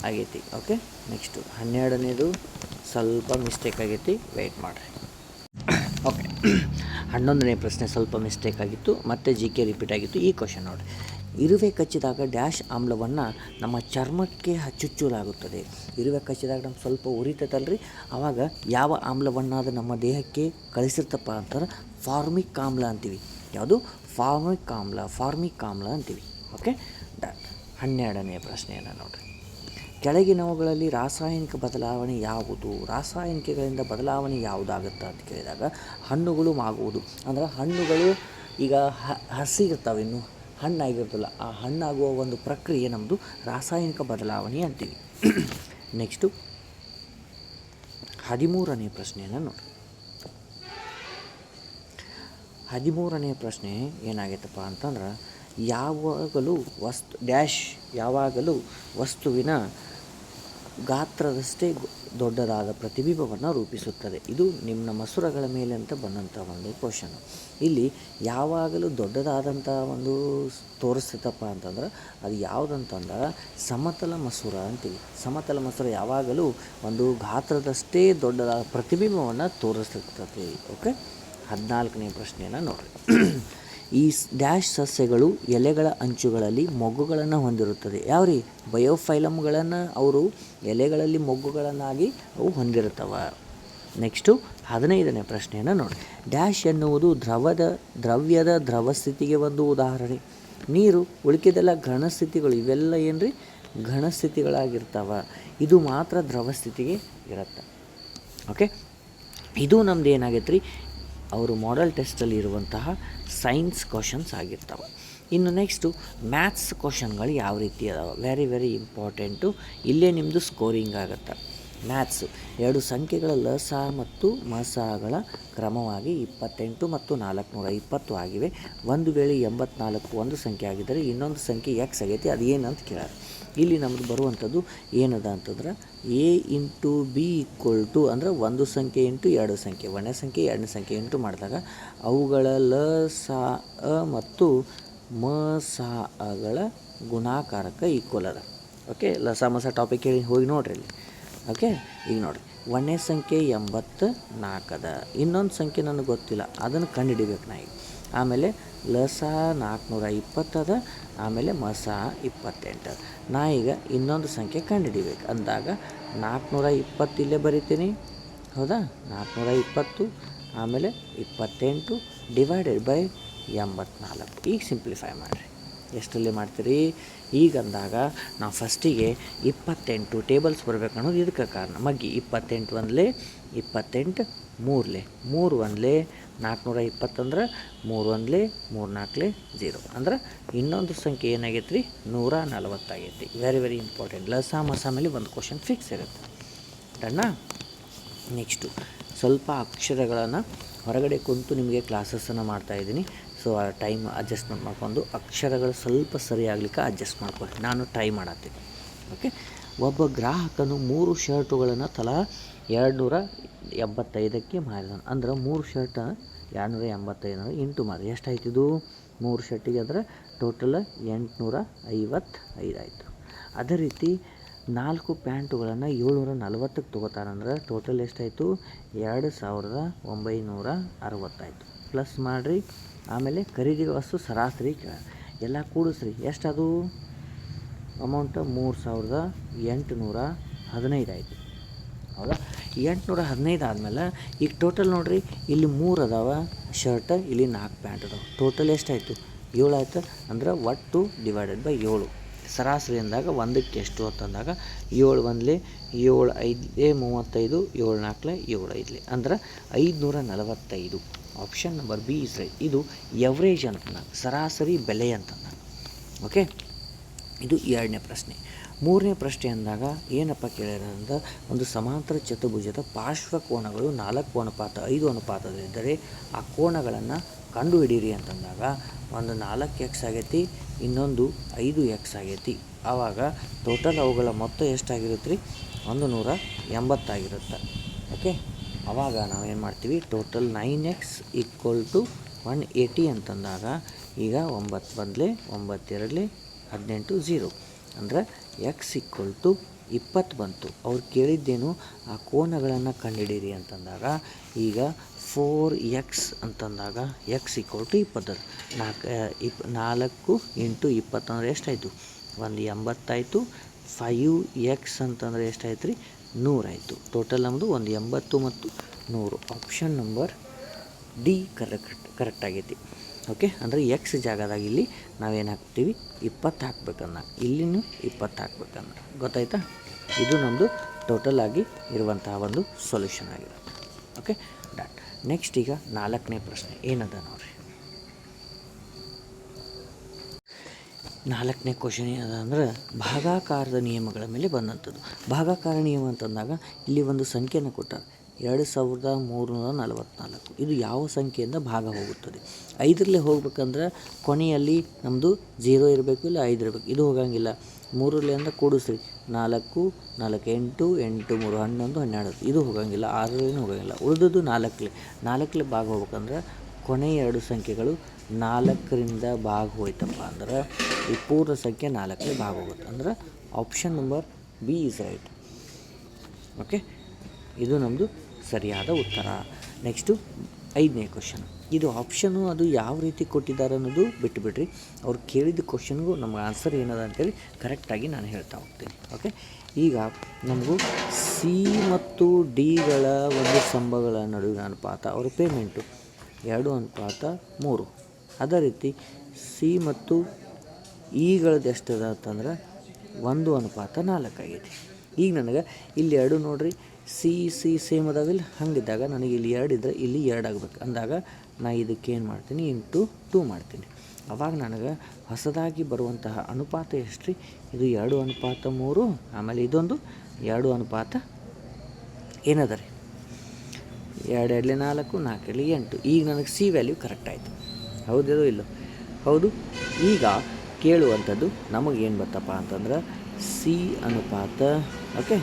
Speaker 1: ಆಗೈತಿ. ಓಕೆ, ನೆಕ್ಸ್ಟು 12ನೇದು ಸ್ವಲ್ಪ ಮಿಸ್ಟೇಕ್ ಆಗೈತಿ, ವೆಯ್ಟ್ ಮಾಡಿರಿ. ಓಕೆ, 11ನೇ ಪ್ರಶ್ನೆ ಸ್ವಲ್ಪ ಮಿಸ್ಟೇಕ್ ಆಗಿತ್ತು, ಮತ್ತು ಜಿ ಕೆ ರಿಪೀಟ್ ಆಗಿತ್ತು. ಈ ಕ್ವಶನ್ ನೋಡಿ. ಇರುವೆ ಕಚ್ಚಿದಾಗ ಡ್ಯಾಶ್ ಆಮ್ಲವನ್ನು ನಮ್ಮ ಚರ್ಮಕ್ಕೆ ಚುಚ್ಚಲಾಗುತ್ತದೆ. ಇರುವೆ ಕಚ್ಚಿದಾಗ ನಮ್ಗೆ ಸ್ವಲ್ಪ ಉರಿತೈತಲ್ರಿ, ಆವಾಗ ಯಾವ ಆಮ್ಲವನ್ನು ಅದು ನಮ್ಮ ದೇಹಕ್ಕೆ ಕಳಿಸಿರ್ತಪ್ಪ ಅಂತಾರೆ? ಫಾರ್ಮಿಕ್ ಆಮ್ಲ ಅಂತೀವಿ. ಯಾವುದು? ಫಾರ್ಮಿಕ್ ಆಮ್ಲ ಅಂತೀವಿ. Okay, done. 12ನೇ ಪ್ರಶ್ನೆಯನ್ನು ನೋಡಿರಿ. ಕೆಳಗಿನವುಗಳಲ್ಲಿ ರಾಸಾಯನಿಕ ಬದಲಾವಣೆ ಯಾವುದು? ರಾಸಾಯನಿಕಗಳಿಂದ ಬದಲಾವಣೆ ಯಾವುದಾಗುತ್ತೆ ಅಂತ ಕೇಳಿದಾಗ ಹಣ್ಣುಗಳು ಮಾಗುವುದು. ಅಂದ್ರೆ ಹಣ್ಣುಗಳು ಈಗ ಹಸಿ ಇರ್ತಾವೆ, ಇನ್ನೂ ಹಣ್ಣಾಗಿರ್ತಲ್ಲ, ಆ ಹಣ್ಣಾಗುವ ಒಂದು ಪ್ರಕ್ರಿಯೆ ನಮ್ಮದು ರಾಸಾಯನಿಕ ಬದಲಾವಣೆ ಅಂತೀವಿ. ನೆಕ್ಸ್ಟು 13ನೇ ಪ್ರಶ್ನೆಯನ್ನು ನೋಡಿ. 13ನೇ ಪ್ರಶ್ನೆ ಏನಾಗೈತಪ್ಪ ಅಂತಂದ್ರೆ ಯಾವಾಗಲೂ ವಸ್ತುವಿನ ಗಾತ್ರದಷ್ಟೇ ದೊಡ್ಡದಾದ ಪ್ರತಿಬಿಂಬವನ್ನು ರೂಪಿಸುತ್ತದೆ. ಇದು ನಿಮ್ಮ ಮಸೂರಗಳ ಮೇಲೆ ಅಂತ ಬಂದಂಥ ಒಂದು ಕ್ವಶನ್. ಇಲ್ಲಿ ಯಾವಾಗಲೂ ದೊಡ್ಡದಾದಂಥ ಒಂದು ತೋರಿಸ್ತೈತಪ್ಪ ಅಂತಂದ್ರೆ ಅದು ಯಾವುದಂತಂದ್ರೆ ಸಮತಲ ಮಸೂರ ಅಂತೀವಿ. ಸಮತಲ ಮಸೂರ ಯಾವಾಗಲೂ ಒಂದು ಗಾತ್ರದಷ್ಟೇ ದೊಡ್ಡದಾದ ಪ್ರತಿಬಿಂಬವನ್ನು ತೋರಿಸ್ತೈತಿ. ಓಕೆ, 14ನೇ ಪ್ರಶ್ನೆಯನ್ನು ನೋಡಿರಿ. ಈ ಡ್ಯಾಶ್ ಸಸ್ಯಗಳು ಎಲೆಗಳ ಅಂಚುಗಳಲ್ಲಿ ಮೊಗ್ಗುಗಳನ್ನು ಹೊಂದಿರುತ್ತದೆ. ಯಾವ್ರಿ? ಬಯೋಫೈಲಮ್ಗಳನ್ನು ಅವರು ಎಲೆಗಳಲ್ಲಿ ಮೊಗ್ಗುಗಳನ್ನಾಗಿ ಅವು ಹೊಂದಿರುತ್ತವೆ. ನೆಕ್ಸ್ಟು 15ನೇ ಪ್ರಶ್ನೆಯನ್ನು ನೋಡಿ. ಡ್ಯಾಶ್ ಎನ್ನುವುದು ದ್ರವ್ಯದ ದ್ರವ ಸ್ಥಿತಿಗೆ ಒಂದು ಉದಾಹರಣೆ. ನೀರು, ಉಳಿಕೆದೆಲ್ಲ ಘನಸ್ಥಿತಿಗಳು, ಇವೆಲ್ಲ ಏನ್ರಿ? ಘನಸ್ಥಿತಿಗಳಾಗಿರ್ತವೆ. ಇದು ಮಾತ್ರ ದ್ರವ ಸ್ಥಿತಿಗೆ ಇರುತ್ತೆ. ಓಕೆ, ಇದು ನಮ್ದು ಏನಾಗೈತೆ ರೀ, ಅವರು ಮಾಡೆಲ್ ಟೆಸ್ಟಲ್ಲಿ ಇರುವಂತಹ ಸೈನ್ಸ್ ಕ್ವಶನ್ಸ್ ಆಗಿರ್ತವೆ. ಇನ್ನು ನೆಕ್ಸ್ಟು ಮ್ಯಾಥ್ಸ್ ಕ್ವಶನ್ಗಳು ಯಾವ ರೀತಿ ಅದಾವೆ? Very very important. ಇಲ್ಲೇ ನಿಮ್ಮದು ಸ್ಕೋರಿಂಗ್ ಆಗುತ್ತೆ. ಮ್ಯಾಥ್ಸು 2 ಸಂಖ್ಯೆಗಳ ಲಸ ಮತ್ತು ಮಸಗಳ ಕ್ರಮವಾಗಿ 28 ಮತ್ತು 420 ಆಗಿವೆ. ಒಂದು ವೇಳೆ 84 ಒಂದು ಸಂಖ್ಯೆ ಆಗಿದ್ದರೆ ಇನ್ನೊಂದು ಸಂಖ್ಯೆ ಎಕ್ಸ್ ಆಗೈತಿ, ಅದು ಏನಂತ ಕೇಳ್ಯಾರ. ಇಲ್ಲಿ ನಮ್ಮದು ಬರುವಂಥದ್ದು ಏನದ ಅಂತಂದ್ರೆ A into B equal to ಅಂದ್ರೆ ಒಂದು ಸಂಖ್ಯೆ ಇಂಟು 2 ಸಂಖ್ಯೆ, 1ನೇ ಸಂಖ್ಯೆ 2ನೇ ಸಂಖ್ಯೆ ಇಂಟು ಮಾಡಿದಾಗ ಅವುಗಳ ಲಸ ಮತ್ತು ಮಸಗಳ ಗುಣಾಕಾರಕ್ಕೆ ಈಕ್ವಲ್ ಅದ. ಓಕೆ, ಲಸ ಮಸ ಟಾಪಿಕ್ ಹೇಳಿ ಹೋಗಿ ನೋಡ್ರಿ ಇಲ್ಲಿ. ಓಕೆ, ಈಗ ನೋಡಿರಿ, 1ನೇ ಸಂಖ್ಯೆ 84 ಅದ, ಇನ್ನೊಂದು ಸಂಖ್ಯೆ ನನಗೆ ಗೊತ್ತಿಲ್ಲ, ಅದನ್ನು ಕಂಡುಹಿಡಿಬೇಕು ನಾ ಈಗ. ಆಮೇಲೆ ಲಸ 420 ಅದ, ಆಮೇಲೆ ಮಸ 28 ಅದ. ನಾ ಈಗ ಇನ್ನೊಂದು ಸಂಖ್ಯೆ ಕಂಡುಹಿಡಿಬೇಕು ಅಂದಾಗ 420 ಇಲ್ಲೇ ಬರಿತೀನಿ, ಹೌದಾ? 420 ಆಮೇಲೆ 28 ಡಿವೈಡೆಡ್ ಬೈ 84. ಈಗ ಸಿಂಪ್ಲಿಫೈ ಮಾಡಿರಿ. ಎಷ್ಟರಲ್ಲಿ ಮಾಡ್ತೀರಿ? ಈಗಂದಾಗ ನಾವು ಫಸ್ಟಿಗೆ 28 ಟೇಬಲ್ಸ್ ಬರಬೇಕು ಅನ್ನೋದು ಇದಕ್ಕೆ ಕಾರಣ. ಮಗ್ಗಿ 28 ಒಂದಲೇ 28 ಮೂರಲೆ 3 ಒಂದಲೇ 420 ಅಂದ್ರೆ 3 ಒಂದಲೇ 3 4ಲೇ 0 ಅಂದ್ರೆ ಇನ್ನೊಂದು ಸಂಖ್ಯೆ ಏನಾಗೈತೆ ರೀ? 140 ಆಗೈತಿ. Very very important. ಲಸ ಮಸ ಮೇಲೆ ಒಂದು ಕ್ವಶನ್ ಫಿಕ್ಸ್ ಇರುತ್ತೆ. ಡನ್ನ. ನೆಕ್ಸ್ಟು ಸ್ವಲ್ಪ ಅಕ್ಷರಗಳನ್ನು ಹೊರಗಡೆ ಕುಂತು ನಿಮಗೆ ಕ್ಲಾಸಸ್ಸನ್ನು ಮಾಡ್ತಾಯಿದ್ದೀನಿ. ಸೊ ಆ ಟೈಮ್ ಅಡ್ಜಸ್ಟ್ಮೆಂಟ್ ಮಾಡ್ಕೊಂಡು ಅಕ್ಷರಗಳು ಸ್ವಲ್ಪ ಸರಿ ಆಗ್ಲಿಕ್ಕೆ ಅಡ್ಜಸ್ಟ್ ಮಾಡ್ಕೊಳ್ಳಿ. ನಾನು ಟ್ರೈ ಮಾಡತ್ತೀನಿ. ಓಕೆ. ಒಬ್ಬ ಗ್ರಾಹಕನು 3 ಶರ್ಟುಗಳನ್ನು ತಲಾ 285ಕ್ಕೆ ಮಾರಿದನು. ಅಂದ್ರೆ 3 ಶರ್ಟ್ 285 ಇಂಟು ಮಾಡಿ ಎಷ್ಟಾಯ್ತಿದು? 3 ಶರ್ಟಿಗೆ ಅಂದರೆ ಟೋಟಲ್ 855 ಆಯಿತು. ಅದೇ ರೀತಿ 4 ಪ್ಯಾಂಟುಗಳನ್ನು 740ಕ್ಕೆ ತೊಗೋತಾರಂದ್ರೆ ಟೋಟಲ್ ಎಷ್ಟಾಯಿತು? 2960 ಆಯಿತು. ಪ್ಲಸ್ ಮಾಡಿರಿ. ಆಮೇಲೆ ಖರೀದಿ ವಸ್ತು ಸರಾಸರಿ ಎಲ್ಲ ಕೂಡಿಸ್ರಿ. ಎಷ್ಟದು ಅಮೌಂಟ್? 3815 ಆಯಿತು. ಹೌದಾ? 815 ಆದಮೇಲೆ ಈಗ ಟೋಟಲ್ ನೋಡಿರಿ, ಇಲ್ಲಿ 3 ಅದಾವ ಶರ್ಟ್, ಇಲ್ಲಿ 4 ಪ್ಯಾಂಟ್ ಅದಾವೆ. ಟೋಟಲ್ ಎಷ್ಟಾಯಿತು? 7 ಆಯ್ತು. ಅಂದ್ರೆ ಒಟ್ಟು ಡಿವೈಡೆಡ್ ಬೈ 7. ಸರಾಸರಿ ಅಂದಾಗ ಒಂದಕ್ಕೆ ಎಷ್ಟು ಅಂತಂದಾಗ 7 ಒಂದಲೇ 7 5ಲೇ 35, 7 4ಲೇ 7 5ಲೇ ಅಂದ್ರೆ 545. Option number B is right. ಇದು ಎವ್ರೇಜ್ ಅಂತ, ಸರಾಸರಿ ಬೆಲೆ ಅಂತಂದ. ಓಕೆ. ಇದು 2ನೇ ಪ್ರಶ್ನೆ. 3ನೇ ಪ್ರಶ್ನೆ ಅಂದಾಗ ಏನಪ್ಪ ಕೇಳಿದ್ರೆ, ಒಂದು ಸಮಾಂತರ ಚತುರ್ಭುಜದ ಪಾರ್ಶ್ವ ಕೋನಗಳು 4:5 ಅನುಪಾತದಲ್ಲಿದ್ದರೆ ಆ ಕೋನಗಳನ್ನು ಕಂಡುಹಿಡೀರಿ ಅಂತಂದಾಗ ಒಂದು 4x ಆಗೈತಿ, ಇನ್ನೊಂದು 5x ಆಗೈತಿ. ಆವಾಗ ಟೋಟಲ್ ಅವುಗಳ ಮೊತ್ತ ಎಷ್ಟಾಗಿರುತ್ತೆ ರೀ? 180 ಆಗಿರುತ್ತೆ. ಓಕೆ. ಆವಾಗ ನಾವೇನು ಮಾಡ್ತೀವಿ? ಟೋಟಲ್ 9x = 180 ಅಂತಂದಾಗ ಈಗ 9 ಬಂದಲೇ 9 2ಲೇ 18 0 ಅಂದರೆ x = 20 ಬಂತು. ಅವ್ರು ಕೇಳಿದ್ದೇನು? ಆ ಕೋನಗಳನ್ನು ಕಂಡುಹಿಡೀರಿ ಅಂತಂದಾಗ ಈಗ 4x ಅಂತಂದಾಗ x = 20. 4 × 20 ಅಂದರೆ ಎಷ್ಟಾಯಿತು? 180 ಆಯಿತು. 5x ಅಂತಂದರೆ ಎಷ್ಟಾಯ್ತು ರೀ? 100 ಆಯಿತು. ಟೋಟಲ್ ನಮ್ಮದು 180 ಮತ್ತು 100. ಆಪ್ಷನ್ ನಂಬರ್ ಡಿ ಕರೆಕ್ಟ್ ಆಗೈತಿ. ಓಕೆ. ಅಂದರೆ ಎಕ್ಸ್ ಜಾಗದಾಗ ಇಲ್ಲಿ ನಾವೇನು ಹಾಕ್ತೀವಿ? 20 ಹಾಕ್ಬೇಕನ್ನ, ಇಲ್ಲಿನೂ 20 ಹಾಕ್ಬೇಕನ್ನ. ಗೊತ್ತಾಯ್ತಾ? ಇದು ನಮ್ಮದು ಟೋಟಲ್ ಆಗಿ ಇರುವಂತಹ ಒಂದು ಸೊಲ್ಯೂಷನ್ ಆಗಿರುತ್ತೆ. ಓಕೆ. ಡನ್. ನೆಕ್ಸ್ಟ್ ಈಗ 4ನೇ ಪ್ರಶ್ನೆ ಏನದ ನೋಡಿರಿ. 4ನೇ ಕ್ವಶನ್ ಏನದ ಅಂದ್ರೆ ಭಾಗಾಕಾರದ ನಿಯಮಗಳ ಮೇಲೆ ಬಂದಂಥದ್ದು. ಭಾಗಾಕಾರ ನಿಯಮ ಅಂತಂದಾಗ ಇಲ್ಲಿ ಒಂದು ಸಂಖ್ಯೆಯನ್ನು ಕೊಟ್ಟಾರೆ, 2344. ಇದು ಯಾವ ಸಂಖ್ಯೆಯಿಂದ ಭಾಗ ಹೋಗುತ್ತದೆ? 5ರಲ್ಲೇ ಹೋಗ್ಬೇಕಂದ್ರೆ ಕೊನೆಯಲ್ಲಿ ನಮ್ಮದು 0 ಇರಬೇಕು, ಇಲ್ಲ 5 ಇರಬೇಕು. ಇದು ಹೋಗಂಗಿಲ್ಲ. 3ರಲ್ಲೇ ಅಂದ್ರೆ ಕೂಡಿಸ್ರಿ. 4 4 8 8 3 11 12. ಇದು ಹೋಗಂಗಿಲ್ಲ. 6ರಲ್ಲೇನೂ ಹೋಗಂಗಿಲ್ಲ. ಉಳಿದದ್ದು 4ರಲ್ಲೇ ಭಾಗ ಹೋಗ್ಬೇಕಂದ್ರೆ ಕೊನೆಯ 2 ಸಂಖ್ಯೆಗಳು 4ರಿಂದ ಭಾಗ ಹೋಯ್ತಪ್ಪ ಅಂದ್ರೆ ಈ ಪೂರ್ಣ ಸಂಖ್ಯೆ 4ರಲ್ಲಿ ಭಾಗ ಹೋಗುತ್ತೆ. ಅಂದ್ರೆ option number B is right. Okay. ಇದು ನಮ್ಮದು ಸರಿಯಾದ ಉತ್ತರ. ನೆಕ್ಸ್ಟು 5ನೇ ಕ್ವಶನ್. ಇದು ಆಪ್ಷನು ಅದು ಯಾವ ರೀತಿ ಕೊಟ್ಟಿದ್ದಾರೆ ಅನ್ನೋದು ಬಿಟ್ಟುಬಿಡ್ರಿ. ಅವ್ರು ಕೇಳಿದ ಕ್ವಶನ್ಗೂ ನಮ್ಗೆ ಆನ್ಸರ್ ಏನದ ಅಂತೇಳಿ ಕರೆಕ್ಟಾಗಿ ನಾನು ಹೇಳ್ತಾ ಹೋಗ್ತೀನಿ. ಓಕೆ. ಈಗ ನಮಗೂ ಸಿ ಮತ್ತು ಡಿಗಳ ಒಂದು ಸ್ತಂಭಗಳ ನಡುವಿನ ಅನುಪಾತ, ಅವ್ರ ಪೇಮೆಂಟು 2:3. ಅದೇ ರೀತಿ ಸಿ ಮತ್ತು ಇಗಳದ್ದು ಎಷ್ಟದ ಅಂತಂದ್ರೆ 1:4 ಆಗೈತಿ. ಈಗ ನನಗೆ ಇಲ್ಲಿ 2 ನೋಡಿರಿ, ಸಿ ಸೇಮ್ ಅದಾವಿಲ್ಲ. ಹಂಗಿದ್ದಾಗ ನನಗೆ ಇಲ್ಲಿ 2 ಇದ್ದರೆ ಇಲ್ಲಿ 2 ಆಗಬೇಕು ಅಂದಾಗ ನಾ ಇದಕ್ಕೆ ಏನು ಮಾಡ್ತೀನಿ? ಇಂಟು 2 ಮಾಡ್ತೀನಿ. ಅವಾಗ ನನಗೆ ಹೊಸದಾಗಿ ಬರುವಂತಹ ಅನುಪಾತ ಎಷ್ಟು ರೀ? ಇದು 2:3. ಆಮೇಲೆ ಇದೊಂದು 2:8 ಏನದ ರೀ? 2 2 4 4 8. ಈಗ ನನಗೆ ಸಿ ವ್ಯಾಲ್ಯೂ ಕರೆಕ್ಟ್ ಆಯಿತು. ಹೌದೇದೋ ಇಲ್ಲೋ? ಹೌದು. ಈಗ ಕೇಳುವಂಥದ್ದು ನಮಗೇನು ಬರ್ತಪ್ಪ ಅಂತಂದ್ರೆ ಸಿ ಅನುಪಾತ, ಓಕೆ,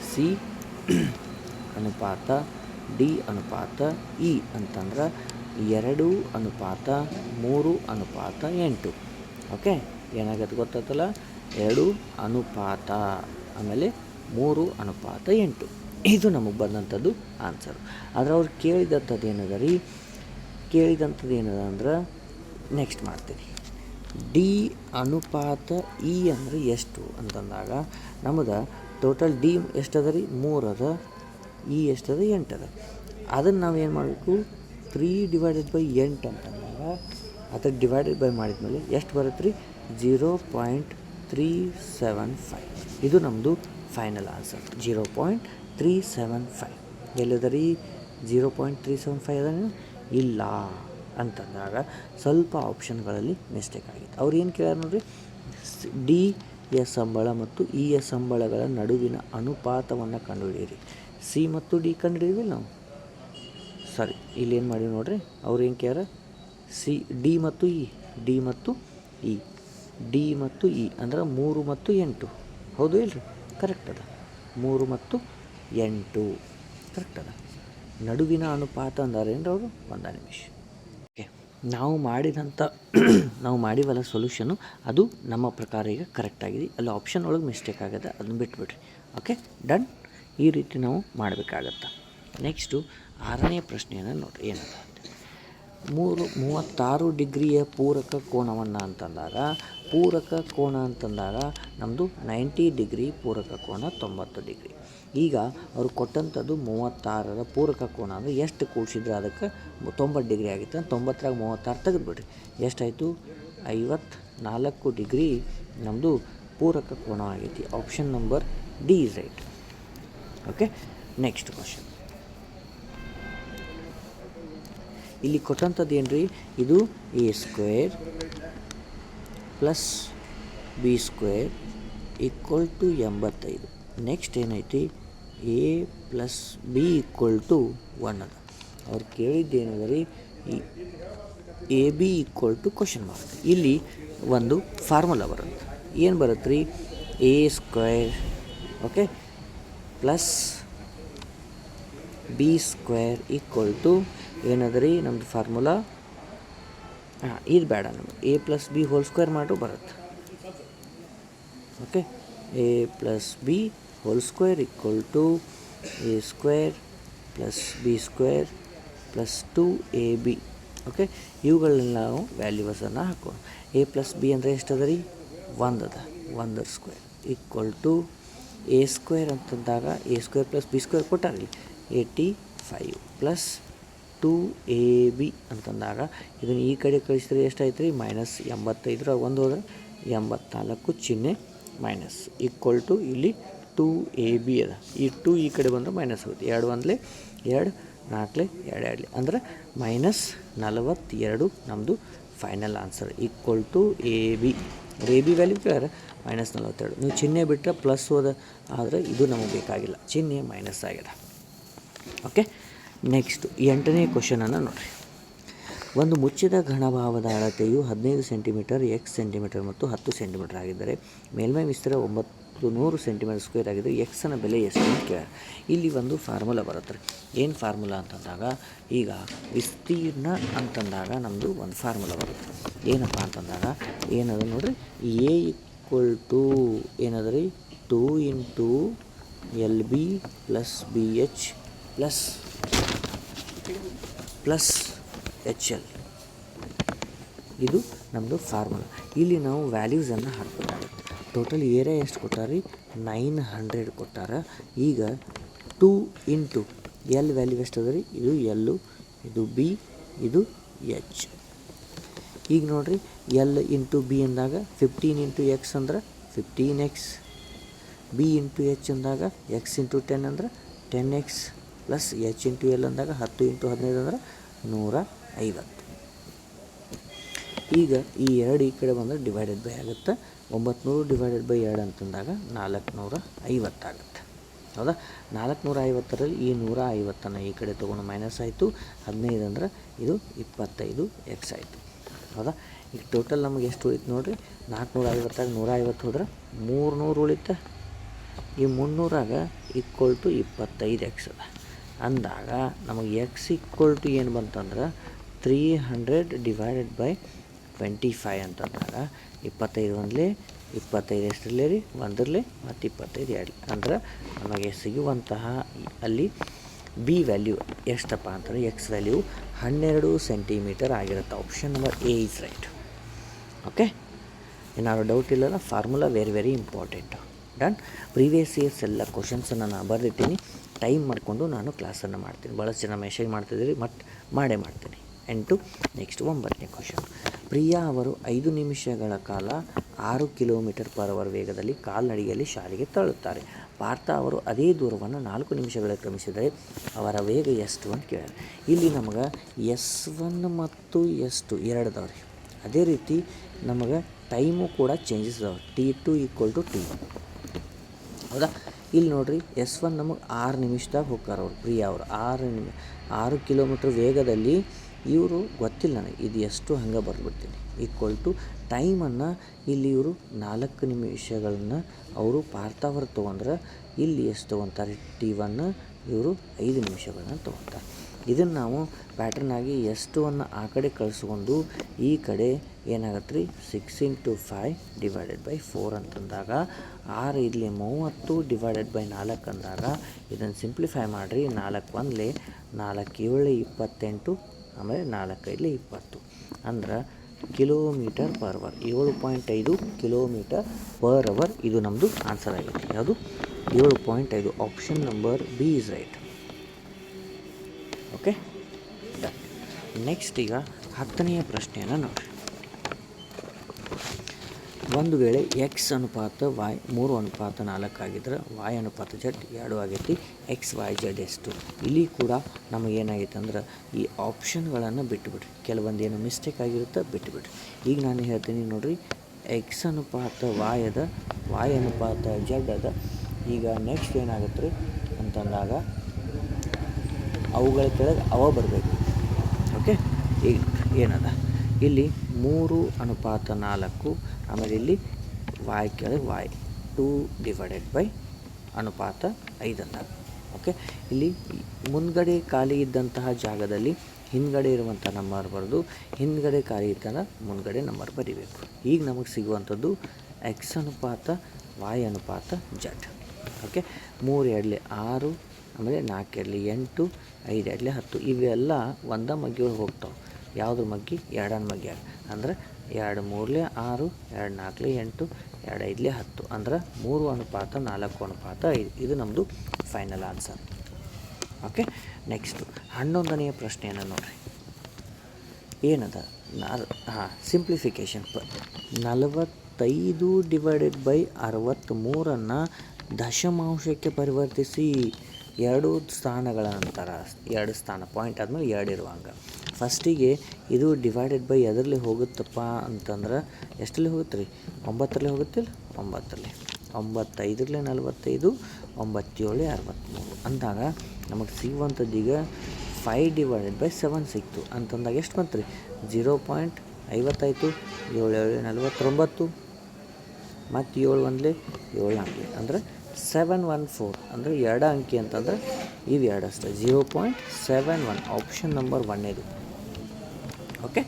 Speaker 1: ಸಿ ಅನುಪಾತ ಡಿ ಅನುಪಾತ ಇ ಅಂತಂದ್ರೆ 2:3:8. ಓಕೆ. ಏನಾಗತ್ತೆ ಗೊತ್ತಾಯ್ತಲ್ಲ? 2 ಆಮೇಲೆ 3:8. ಇದು ನಮಗೆ ಬಂದಂಥದ್ದು ಆನ್ಸರು. ಆದರೆ ಅವ್ರು ಕೇಳಿದಂಥದ್ದು ಏನದ ಅಂದ್ರೆ ನೆಕ್ಸ್ಟ್ ಮಾಡ್ತೀನಿ. ಡಿ ಅನುಪಾತ ಇ ಅಂದರೆ ಎಷ್ಟು ಅಂತಂದಾಗ ನಮ್ಮದು ಟೋಟಲ್ ಡಿ ಎಷ್ಟದ ರೀ? 3 ಅದ. ಇ ಎಷ್ಟದ? 8 ಅದ. ಅದನ್ನು ನಾವು ಏನು ಮಾಡಬೇಕು? 3/8 ಅಂತಂದಾಗ ಅದಕ್ಕೆ ಡಿವೈಡೆಡ್ ಬೈ ಮಾಡಿದ್ಮೇಲೆ ಎಷ್ಟು ಬರುತ್ತೆ ರೀ? 0.375. ಇದು ನಮ್ಮದು ಫೈನಲ್ ಆನ್ಸರ್ 0.375. ಎಲ್ಲಿದೆ ರೀ 0.375 ಅದನ್ನು ಇಲ್ಲ ಅಂತಂದಾಗ ಸ್ವಲ್ಪ ಆಪ್ಷನ್ಗಳಲ್ಲಿ ಮಿಸ್ಟೇಕ್ ಆಗಿತ್ತು. ಅವ್ರು ಏನು ಕೇಳ್ಯಾರ ನೋಡ್ರಿ, ಡಿ ಯ ಸಂಬಳ ಮತ್ತು ಇ ಯ ಸಂಬಳಗಳ ನಡುವಿನ ಅನುಪಾತವನ್ನು ಕಂಡುಹಿಡಿಯಿರಿ. ಸಿ ಮತ್ತು ಡಿ ಕಂಡುಹಿಡಿದ್ವಿ ನಾವು. ಸಾರಿ, ಇಲ್ಲಿ ಏನು ಮಾಡಿ ನೋಡ್ರಿ, ಅವ್ರು ಏನು ಕೇಳ್ಯಾರ ಡಿ ಮತ್ತು ಇ ಡಿ ಮತ್ತು ಇ ಅಂದ್ರೆ 3 ಮತ್ತು 8. ಹೌದು ಇಲ್ರಿ? ಕರೆಕ್ಟ್ ಅದ. 3 ಮತ್ತು 8 ಕರೆಕ್ಟ್ ಅದ. ನಡುವಿನ ಅನುಪಾತ ಅಂದಾರೇನ್ರಿ ಅವರು? ಒಂದು ನಿಮಿಷ. ಓಕೆ, ನಾವು ಮಾಡಿವಲ್ಲ ಸೊಲ್ಯೂಷನು, ಅದು ನಮ್ಮ ಪ್ರಕಾರ ಈಗ ಕರೆಕ್ಟಾಗಿದೆ. ಅಲ್ಲಿ ಆಪ್ಷನ್ ಒಳಗೆ ಮಿಸ್ಟೇಕ್ ಆಗಿದೆ, ಅದನ್ನು ಬಿಟ್ಬಿಡ್ರಿ. Okay, done. ಈ ರೀತಿ ನಾವು ಮಾಡಬೇಕಾಗತ್ತೆ. ನೆಕ್ಸ್ಟು 6ನೇ ಪ್ರಶ್ನೆಯನ್ನು ನೋಡಿರಿ ಏನದ. 36 ಡಿಗ್ರಿಯ ಪೂರಕ ಕೋನವನ್ನು ಅಂತಂದಾಗ ನಮ್ಮದು 90 ಡಿಗ್ರಿ, ಪೂರಕ ಕೋನ 90 ಡಿಗ್ರಿ. ಈಗ ಅವರು ಕೊಟ್ಟಂಥದ್ದು 36ರ ಪೂರಕ ಕೋನ ಅಂದರೆ ಎಷ್ಟು ಕೂಡಿಸಿದ್ರೆ ಅದಕ್ಕೆ 90 ಡಿಗ್ರಿ ಆಗಿತ್ತು. 90ರಾಗ 36 ತೆಗೆದುಬಿಡ್ರಿ, ಎಷ್ಟಾಯಿತು? 54 ಡಿಗ್ರಿ ನಮ್ಮದು ಪೂರಕ ಕೋನ ಆಗೈತಿ. Option number D is right. Okay, next question. ಇಲ್ಲಿ ಕೊಟ್ಟಂಥದ್ದು ಏನು ರೀ, ಇದು a² + b² = 85. ನೆಕ್ಸ್ಟ್ ಏನೈತಿ, a + b = 1 ಅದ. ಅವ್ರು ಕೇಳಿದ್ದೇನದ ರೀ, ಎ ಬಿ = ಕ್ವಶನ್ ಮಾರ್ಕ್. ಇಲ್ಲಿ ಒಂದು ಫಾರ್ಮುಲಾ ಬರುತ್ತೆ. ಏನು ಬರುತ್ತೆ ರೀ, a² ಓಕೆ ಪ್ಲಸ್ b² ಏನದ ರೀ ನಮ್ಮದು ಫಾರ್ಮುಲಾ? ಇದು ಬೇಡ ನಮಗೆ, a + b² ಮಾಡಿದ್ರು ಬರುತ್ತೆ. Okay, a + b² = a² + b² + 2ab. Okay, ಇವುಗಳನ್ನ ನಾವು ವ್ಯಾಲ್ಯೂಸನ್ನು ಹಾಕೋಣ. a + b ಅಂದರೆ ಎಷ್ಟದ ರೀ? 1 ಅದ. 1² = a² ಅಂತಂದಾಗ a² + b² ಕೊಟ್ಟಾರಲ್ಲಿ 85 + 2ab ಅಂತಂದಾಗ ಇದನ್ನು ಈ ಕಡೆ ಕಳಿಸಿದ್ರೆ ಎಷ್ಟಾಯ್ತು ರೀ? -85 1 ಹೋದ್ರೆ 84 ಚಿಹ್ನೆ ಮೈನಸ್ = ಇಲ್ಲಿ 2ab ಅದ. ಈ 2 ಈ ಕಡೆ ಬಂದರೆ ಮೈನಸ್ ಹೋಗುತ್ತೆ. 2 1 2 4 2 2 ಅಂದರೆ -42 ನಮ್ಮದು final answer = ab. ab value ಕೇಳಿದ್ರೆ -42. ನೀವು ಚಿಹ್ನೆ ಬಿಟ್ಟರೆ ಪ್ಲಸ್ ಹೋದ ಆದರೆ ಇದು ನಮಗೆ ಬೇಕಾಗಿಲ್ಲ, ಚಿಹ್ನೆ ಮೈನಸ್ ಆಗಿದೆ. ಓಕೆ, ನೆಕ್ಸ್ಟ್ 8ನೇ ಕ್ವಶನನ್ನು ನೋಡಿರಿ. ಒಂದು ಮುಚ್ಚಿದ ಘನಭಾವದ ಅಳತೆಯು 15 ಸೆಂಟಿಮೀಟರ್ x ಸೆಂಟಿಮೀಟರ್ ಮತ್ತು 10 ಸೆಂಟಿಮೀಟರ್ ಆಗಿದ್ದರೆ ಮೇಲ್ಮೈ ವಿಸ್ತೀರ 900 ಸೆಂಟಿಮೀಟರ್² ಆಗಿದ್ದರೆ ಎಕ್ಸನ ಬೆಲೆ ಎಷ್ಟು ಅಂತ ಕೇಳ. ಇಲ್ಲಿ ಒಂದು ಫಾರ್ಮುಲಾ ಬರುತ್ತೆ. ಏನು ಫಾರ್ಮುಲಾ ಅಂತಂದಾಗ, ಈಗ ವಿಸ್ತೀರ್ಣ ಅಂತಂದಾಗ ನಮ್ಮದು ಒಂದು ಫಾರ್ಮುಲಾ ಬರುತ್ತೆ. ಏನಪ್ಪ ಅಂತಂದಾಗ ಏನದ ನೋಡಿರಿ, a = ಏನದ ರೀ 2 × LB + BH + HL. ಇದು ನಮ್ಮದು ಫಾರ್ಮುಲಾ. ಇಲ್ಲಿ ನಾವು ವ್ಯಾಲ್ಯೂಸನ್ನು ಹಾಕಬೇಕಾಗುತ್ತೆ. ಟೋಟಲ್ ಏರಿಯಾ ಎಷ್ಟು ಕೊಟ್ಟಾರಿ? 900 ಕೊಟ್ಟಾರ. ಈಗ 2 × L ವ್ಯಾಲ್ಯೂ ಎಷ್ಟು ಅದ ರೀ? ಇದು L, ಇದು B, ಇದು H. ಈಗ ನೋಡಿರಿ, L × B ಅಂದಾಗ 15 × X ಅಂದ್ರೆ 15X, B × H ಅಂದಾಗ X × 10 ಅಂದ್ರೆ 10X + H × L ಅಂದಾಗ 10 × 15 ಅಂದ್ರೆ 150. ಈಗ ಈ 2 ಈ ಕಡೆ ಬಂದರೆ ಡಿವೈಡೆಡ್ ಬೈ ಆಗುತ್ತೆ. 900 / 2 ಅಂತಂದಾಗ 450 ಆಗುತ್ತೆ. ಹೌದಾ? 450ರಲ್ಲಿ ಈ 150 ಈ ಕಡೆ ತೊಗೊಂಡು ಮೈನಸ್ ಆಯಿತು. 15 ಅಂದ್ರೆ ಇದು 25X ಆಯಿತು. ಹೌದಾ? ಈಗ ಟೋಟಲ್ ನಮಗೆ ಎಷ್ಟು ಉಳಿತು ನೋಡಿರಿ, 450ಆಗ 150 ಹೋದ್ರೆ 300 ಉಳಿತ. ಈ 300ಆಗ = 25X ಅದ ಅಂದಾಗ ನಮಗೆ X = ಏನು ಬಂತಂದ್ರೆ 300 / 25 ಅಂತಂದಾಗ 25 1 25 ಎಷ್ಟರಲ್ಲೇ ರೀ? 1 ಮತ್ತು 25 2 ಅಂದ್ರೆ ನಮಗೆ ಸಿಗುವಂತಹ ಅಲ್ಲಿ ಬಿ ವ್ಯಾಲ್ಯೂ ಎಷ್ಟಪ್ಪ ಅಂತಂದರೆ X ವ್ಯಾಲ್ಯೂ 12 ಸೆಂಟಿಮೀಟರ್ ಆಗಿರುತ್ತೆ. Option number A is right. Okay, ಏನಾದ್ರು ಡೌಟ್ ಇಲ್ಲಲ್ಲ? Formula very important. Done. Previous years ಎಲ್ಲ ಕ್ವಶನ್ಸನ್ನು ನಾನು ಬರೆದಿದ್ದೀನಿ. ಟೈಮ್ ಮಾಡಿಕೊಂಡು ನಾನು ಕ್ಲಾಸನ್ನು ಮಾಡ್ತೀನಿ. ಭಾಳಷ್ಟು ಜನ ಮೆಸೇಜ್ ಮಾಡ್ತಿದ್ದೀರಿ, ಮಾಡೇ ಮಾಡ್ತೀನಿ. Next 9ನೇ question. ಪ್ರಿಯಾ ಅವರು 5 ನಿಮಿಷಗಳ ಕಾಲ 6 ಕಿಲೋಮೀಟರ್ ಪರ್ ಅವರ್ ವೇಗದಲ್ಲಿ ಕಾಲ್ನಡಿಗೆಯಲ್ಲಿ ಶಾಲೆಗೆ ತೆರಳುತ್ತಾರೆ. ಪಾರ್ಥ ಅವರು ಅದೇ ದೂರವನ್ನು 4 ನಿಮಿಷಗಳಲ್ಲಿ ಕ್ರಮಿಸಿದರೆ ಅವರ ವೇಗ ಎಷ್ಟು ಅಂತ ಕೇಳಿದ್ದಾರೆ. ಇಲ್ಲಿ ನಮಗೆ S1 ಮತ್ತು S2 ಎರಡು ಅದಾವ್ರಿ. ಅದೇ ರೀತಿ ನಮಗೆ ಟೈಮು ಕೂಡ ಚೇಂಜಸ್ ಅದಾವೆ. T2 = T. ಹೌದಾ? ಇಲ್ಲಿ ನೋಡಿರಿ, S1 ನಮಗೆ 6 ನಿಮಿಷದಾಗ ಹೋಗ್ತಾರೆ ಅವರು, ಪ್ರಿಯಾ ಅವರು 6 ಕಿಲೋಮೀಟ್ರ್ ವೇಗದಲ್ಲಿ. ಇವರು ಗೊತ್ತಿಲ್ಲ ನನಗೆ ಇದು ಎಷ್ಟು, ಹಂಗೆ ಬರೆದ್ಬಿಡ್ತೀನಿ. ಟೈಮನ್ನು ಇಲ್ಲಿ ಇವರು 4 ನಿಮಿಷಗಳನ್ನು ಅವರು ಪಾರ್ಥ ಅವರು ತೊಗೊಂಡ್ರೆ ಇಲ್ಲಿ ಎಷ್ಟು ತೊಗೊತಾರೆ, T1 ಇವರು 5 ನಿಮಿಷಗಳನ್ನ ತೊಗೊತಾರೆ. ಇದನ್ನು ನಾವು ಪ್ಯಾಟ್ರನ್ನಾಗಿ S2 ಆ ಕಡೆ ಕಳಿಸ್ಕೊಂಡು ಈ ಕಡೆ ಏನಾಗತ್ತೆ ರೀ, 6 × 5 / 4 ಅಂತಂದಾಗ 6 ಇಲ್ಲಿ 30 / 4 ಅಂದಾಗ ಇದನ್ನು ಸಿಂಪ್ಲಿಫೈ ಮಾಡಿರಿ. 4 1 4 7 28, ಆಮೇಲೆ 4 5 20 ಅಂದ್ರೆ kilometre per hour. 7.5 kilometre per hour ಇದು ನಮ್ಮದು ಆನ್ಸರ್ ಆಗೈತಿ. ಯಾವುದು? 7.5. Option number B is right. Okay, next ಈಗ 10ನೆಯ ಪ್ರಶ್ನೆಯನ್ನು ನೋಡಿರಿ. ಒಂದು ವೇಳೆ X ಅನುಪಾತ Y 3:4 ಆಗಿದ್ರೆ Y ಅನುಪಾತ Z 2 ಆಗೈತಿ. XYZ ಎಷ್ಟು? ಇಲ್ಲಿ ಕೂಡ ನಮಗೇನಾಗೈತೆ ಅಂದ್ರೆ ಈ ಆಪ್ಷನ್ಗಳನ್ನು ಬಿಟ್ಟುಬಿಡ್ರಿ. ಕೆಲವೊಂದು ಏನು ಮಿಸ್ಟೇಕ್ ಆಗಿರುತ್ತೆ ಬಿಟ್ಟುಬಿಡ್ರಿ. ಈಗ ನಾನು ಹೇಳ್ತೀನಿ ನೋಡಿರಿ, X ಅನುಪಾತ Y ಅದ, Y ಅನುಪಾತ Z ಅದ. ಈಗ ನೆಕ್ಸ್ಟ್ ಏನಾಗುತ್ತೆ ರೀ ಅಂತಂದಾಗ ಅವುಗಳ ಕೆಳಗೆ ಬರಬೇಕು. ಓಕೆ, ಈಗ ಏನದ ಇಲ್ಲಿ 3:4, ಆಮೇಲೆ ಇಲ್ಲಿ Y ಕೆಳಗೆ Y 2 / ಅನುಪಾತ 5 ಅಂದಾಗ. ಓಕೆ, ಇಲ್ಲಿ ಮುಂದ್ಗಡೆ ಖಾಲಿ ಇದ್ದಂತಹ ಜಾಗದಲ್ಲಿ ಹಿಂದ್ಗಡೆ ಇರುವಂಥ ನಂಬರ್ ಬರೆದು ಹಿಂದ್ಗಡೆ ಖಾಲಿ ಇದ್ದಾಗ ಮುಂದ್ಗಡೆ ನಂಬರ್ ಬರಿಬೇಕು. ಈಗ ನಮಗೆ ಸಿಗುವಂಥದ್ದು X ಅನುಪಾತ Y ಅನುಪಾತ Z. ಓಕೆ, 3 2 6, ಆಮೇಲೆ 4 2 8, 5 2 10 ಇವೆಲ್ಲ ಒಂದ ಮಗ್ಗಿ ಒಳಗೆ ಹೋಗ್ತಾವೆ. ಯಾವುದ್ರ ಮಗ್ಗಿ? 2 ಮಗ್ಗಿ. ಅಂದ್ರೆ 2 3 6, 2 4 8, 2 5 10 ಅಂದ್ರೆ 3:4:5 ಇದು ನಮ್ಮದು ಫೈನಲ್ ಆನ್ಸರ್. ಓಕೆ, ನೆಕ್ಸ್ಟು 11ನೆಯ ಪ್ರಶ್ನೆಯನ್ನು ನೋಡಿರಿ. ಏನದ? ಸಿಂಪ್ಲಿಫಿಕೇಷನ್. 45 / 63 ದಶಮಾಂಶಕ್ಕೆ ಪರಿವರ್ತಿಸಿ. 2 ಸ್ಥಾನಗಳ ನಂತರ 2 ಸ್ಥಾನ ಪಾಯಿಂಟ್ ಆದಮೇಲೆ 2 ಇರುವಂಗೆ ಫಸ್ಟಿಗೆ ಇದು ಡಿವೈಡೆಡ್ ಬೈ ಎದರಲ್ಲಿ ಹೋಗುತ್ತಪ್ಪ ಅಂತಂದ್ರೆ ಎಷ್ಟರಲ್ಲಿ ಹೋಗುತ್ತೆ ರೀ? 9ರಲ್ಲಿ ಹೋಗುತ್ತಿಲ್ಲ? 9ರಲ್ಲಿ. 9 5 45, 9 7 63 ಅಂದಾಗ ನಮಗೆ ಸಿಗುವಂಥದ್ದು ಈಗ 5 / 7 ಸಿಕ್ತು ಅಂತಂದಾಗ ಎಷ್ಟು ಬಂತು ರೀ? 0.50 ಆಯಿತು. 7 7 49, ಮತ್ತು 7 1 7 ಅಂಕೆ ಅಂದ್ರೆ 714 ಅಂದರೆ 2 ಅಂಕೆ ಅಂತಂದ್ರೆ ಇವು 2 ಅಷ್ಟೇ. 0.71 ಆಪ್ಷನ್ ನಂಬರ್ 1 ಇದು. ಓಕೆ,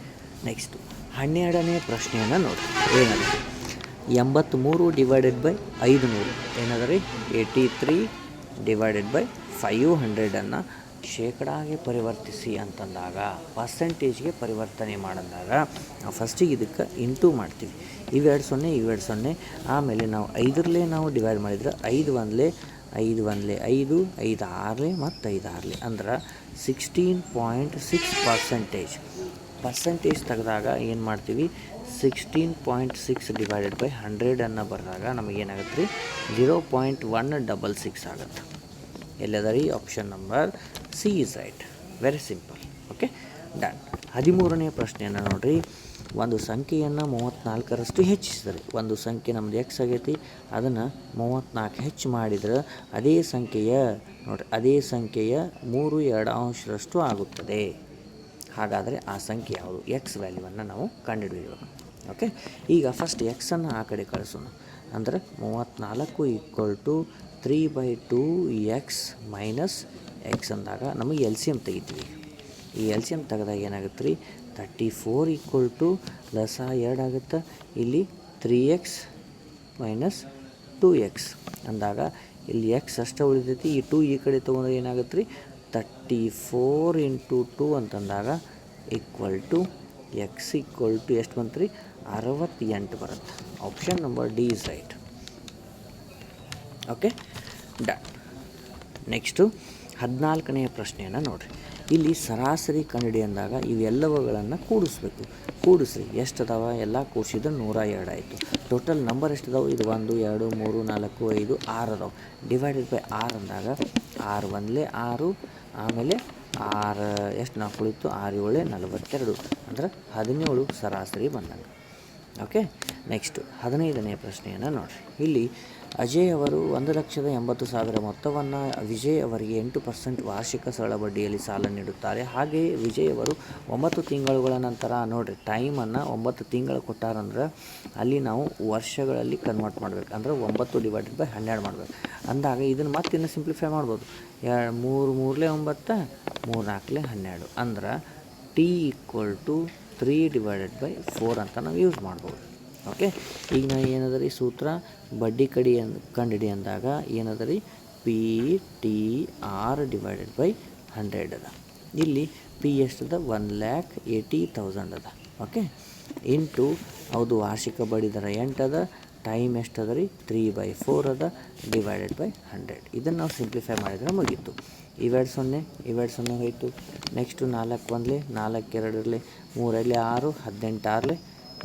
Speaker 1: ನೆಕ್ಸ್ಟು 12ನೇ ಪ್ರಶ್ನೆಯನ್ನು ನೋಡಿ. ಏನದು? 83 / 500 ಏನದ ರೀ? 83 / 500 ಶೇಕಡಾಗೆ ಪರಿವರ್ತಿಸಿ ಅಂತಂದಾಗ, ಪರ್ಸೆಂಟೇಜ್ಗೆ ಪರಿವರ್ತನೆ ಮಾಡಿದಾಗ ನಾವು ಫಸ್ಟಿಗೆ ಇದಕ್ಕೆ ಇಂಟು ಮಾಡ್ತೀವಿ. ಇವೆರಡು 0 ಇವೆರಡು 0, ಆಮೇಲೆ ನಾವು 5ರಲ್ಲೇ ನಾವು ಡಿವೈಡ್ ಮಾಡಿದ್ರೆ 5 1 5 1 5, 5 6 ಮತ್ತು 5 6 ಅಂದ್ರೆ 16.6%. ಪರ್ಸೆಂಟೇಜ್ ತೆಗೆದಾಗ ಏನು ಮಾಡ್ತೀವಿ? 16.6 / 100 ಬರೆದಾಗ ನಮಗೇನಾಗುತ್ತೆ ರೀ? 0.166 ಆಗುತ್ತೆ. ಎಲ್ಲದ ರೀ? Option number C is right. Very simple. Okay, done. 13ನೇ ಪ್ರಶ್ನೆಯನ್ನು ನೋಡಿರಿ. ಒಂದು ಸಂಖ್ಯೆಯನ್ನು 34ರಷ್ಟು ಹೆಚ್ಚಿಸಿದರೆ, ಒಂದು ಸಂಖ್ಯೆ ನಮ್ಮದು X ಆಗೈತಿ, ಅದನ್ನು 34 ಹೆಚ್ಚು ಮಾಡಿದ್ರೆ ಅದೇ ಸಂಖ್ಯೆಯ 3/2 ಆಗುತ್ತದೆ. ಹಾಗಾದರೆ ಆ ಸಂಖ್ಯೆ ಯಾವುದು? X ವ್ಯಾಲ್ಯೂವನ್ನು ನಾವು ಕಂಡುಹಿಡಿಯಬೇಕು. ಓಕೆ, ಈಗ ಫಸ್ಟ್ Xನ್ನು ಆ ಕಡೆ ಕಳಿಸೋಣ. ಅಂದರೆ 34 = 3/2x - X ಅಂದಾಗ ನಮಗೆ LCM ತೆಗಿತೀವಿ. ಈ LCM ತೆಗೆದಾಗ ಏನಾಗುತ್ತೆ ರೀ? 34 +2 ಆಗುತ್ತೆ. ಇಲ್ಲಿ 3x - 2x ಅಂದಾಗ ಇಲ್ಲಿ X ಅಷ್ಟೇ ಉಳಿದೈತಿ. ಈ 2 ಈ ಕಡೆ ತೊಗೊಂಡ್ರೆ ಏನಾಗುತ್ತೆ ರೀ? 34 × 2 ಅಂತಂದಾಗ X ಎಷ್ಟು ಬಂತು ರೀ? 68 ಬರುತ್ತೆ. Option number D is right. Okay, done. Next 14ನೇ ಪ್ರಶ್ನೆಯನ್ನು ನೋಡಿರಿ. ಇಲ್ಲಿ ಸರಾಸರಿ ಕಂಡುಹಿಡಿ ಅಂದಾಗ ಇವೆಲ್ಲವುಗಳನ್ನು ಕೂಡಿಸ್ಬೇಕು. ಕೂಡಿಸ್ರಿ ಎಷ್ಟು ಅದಾವ ಎಲ್ಲ ಕೂಡಿಸಿದ್ರೆ 102 ಆಯಿತು. ಟೋಟಲ್ ನಂಬರ್ ಎಷ್ಟು ಅದಾವೆ? ಇದು 1 2 3 4 5 6 ಅದಾವೆ. ಡಿವೈಡೆಡ್ ಬೈ 6 ಅಂದಾಗ 6 1 6, ಆಮೇಲೆ 6 ಎಷ್ಟು 4 ಉಳಿತು, 6 7 42, ಅಂದ್ರೆ 17 ಸರಾಸರಿ ಬಂದಂಗೆ. ಓಕೆ, ನೆಕ್ಸ್ಟು 15ನೇ ಪ್ರಶ್ನೆಯನ್ನು ನೋಡಿರಿ. ಇಲ್ಲಿ ಅಜಯ್ ಅವರು 1,80,000 ಮೊತ್ತವನ್ನು ವಿಜಯ್ ಅವರಿಗೆ 8% ವಾರ್ಷಿಕ ಸರಳ ಬಡ್ಡಿಯಲ್ಲಿ ಸಾಲ ನೀಡುತ್ತಾರೆ. ಹಾಗೆಯೇ ವಿಜಯ್ ಅವರು 9 ತಿಂಗಳುಗಳ ನಂತರ ನೋಡಿರಿ, ಟೈಮನ್ನು 9 ತಿಂಗಳು ಕೊಟ್ಟಾರಂದ್ರೆ ಅಲ್ಲಿ ನಾವು ವರ್ಷಗಳಲ್ಲಿ ಕನ್ವರ್ಟ್ ಮಾಡಬೇಕು. ಅಂದರೆ 9 ಡಿವೈಡೆಡ್ ಬೈ 12 ಮಾಡಬೇಕು. ಅಂದಾಗ ಇದನ್ನು ಮತ್ತೆ ಇನ್ನು ಸಿಂಪ್ಲಿಫೈ ಮಾಡ್ಬೋದು. 3 3 9 3 4 12, ಅಂದ್ರೆ T equal to 3 divided by 4 ಅಂತ ನಾವು ಯೂಸ್ ಮಾಡ್ಬೋದು. ಓಕೆ, ಈಗ ನಾವು ಏನದ ರೀ ಸೂತ್ರ, ಬಡ್ಡಿ ಕಡಿ ಕಂಡುಹಿಡಿ ಅಂದಾಗ ಏನದ ರೀ P T R divided by 100 ಅದ. ಇಲ್ಲಿ ಪಿ ಎಷ್ಟದ 1,80,000 ಅದ. ಓಕೆ, ಇಂಟು ಹೌದು ವಾರ್ಷಿಕ ಬಡ್ಡಿ ದರ 8 ಅದ. ಟೈಮ್ ಎಷ್ಟದ ರೀ 3/4 ಅದ, ಡಿವೈಡೆಡ್ ಬೈ 100. ಇದನ್ನು ನಾವು ಸಿಂಪ್ಲಿಫೈ ಮಾಡಿದರೆ ಮುಗೀತು. ಇವೆರಡು 0 ಹೋಯಿತು. ನೆಕ್ಸ್ಟು 4 1 4 2 3 6 18 6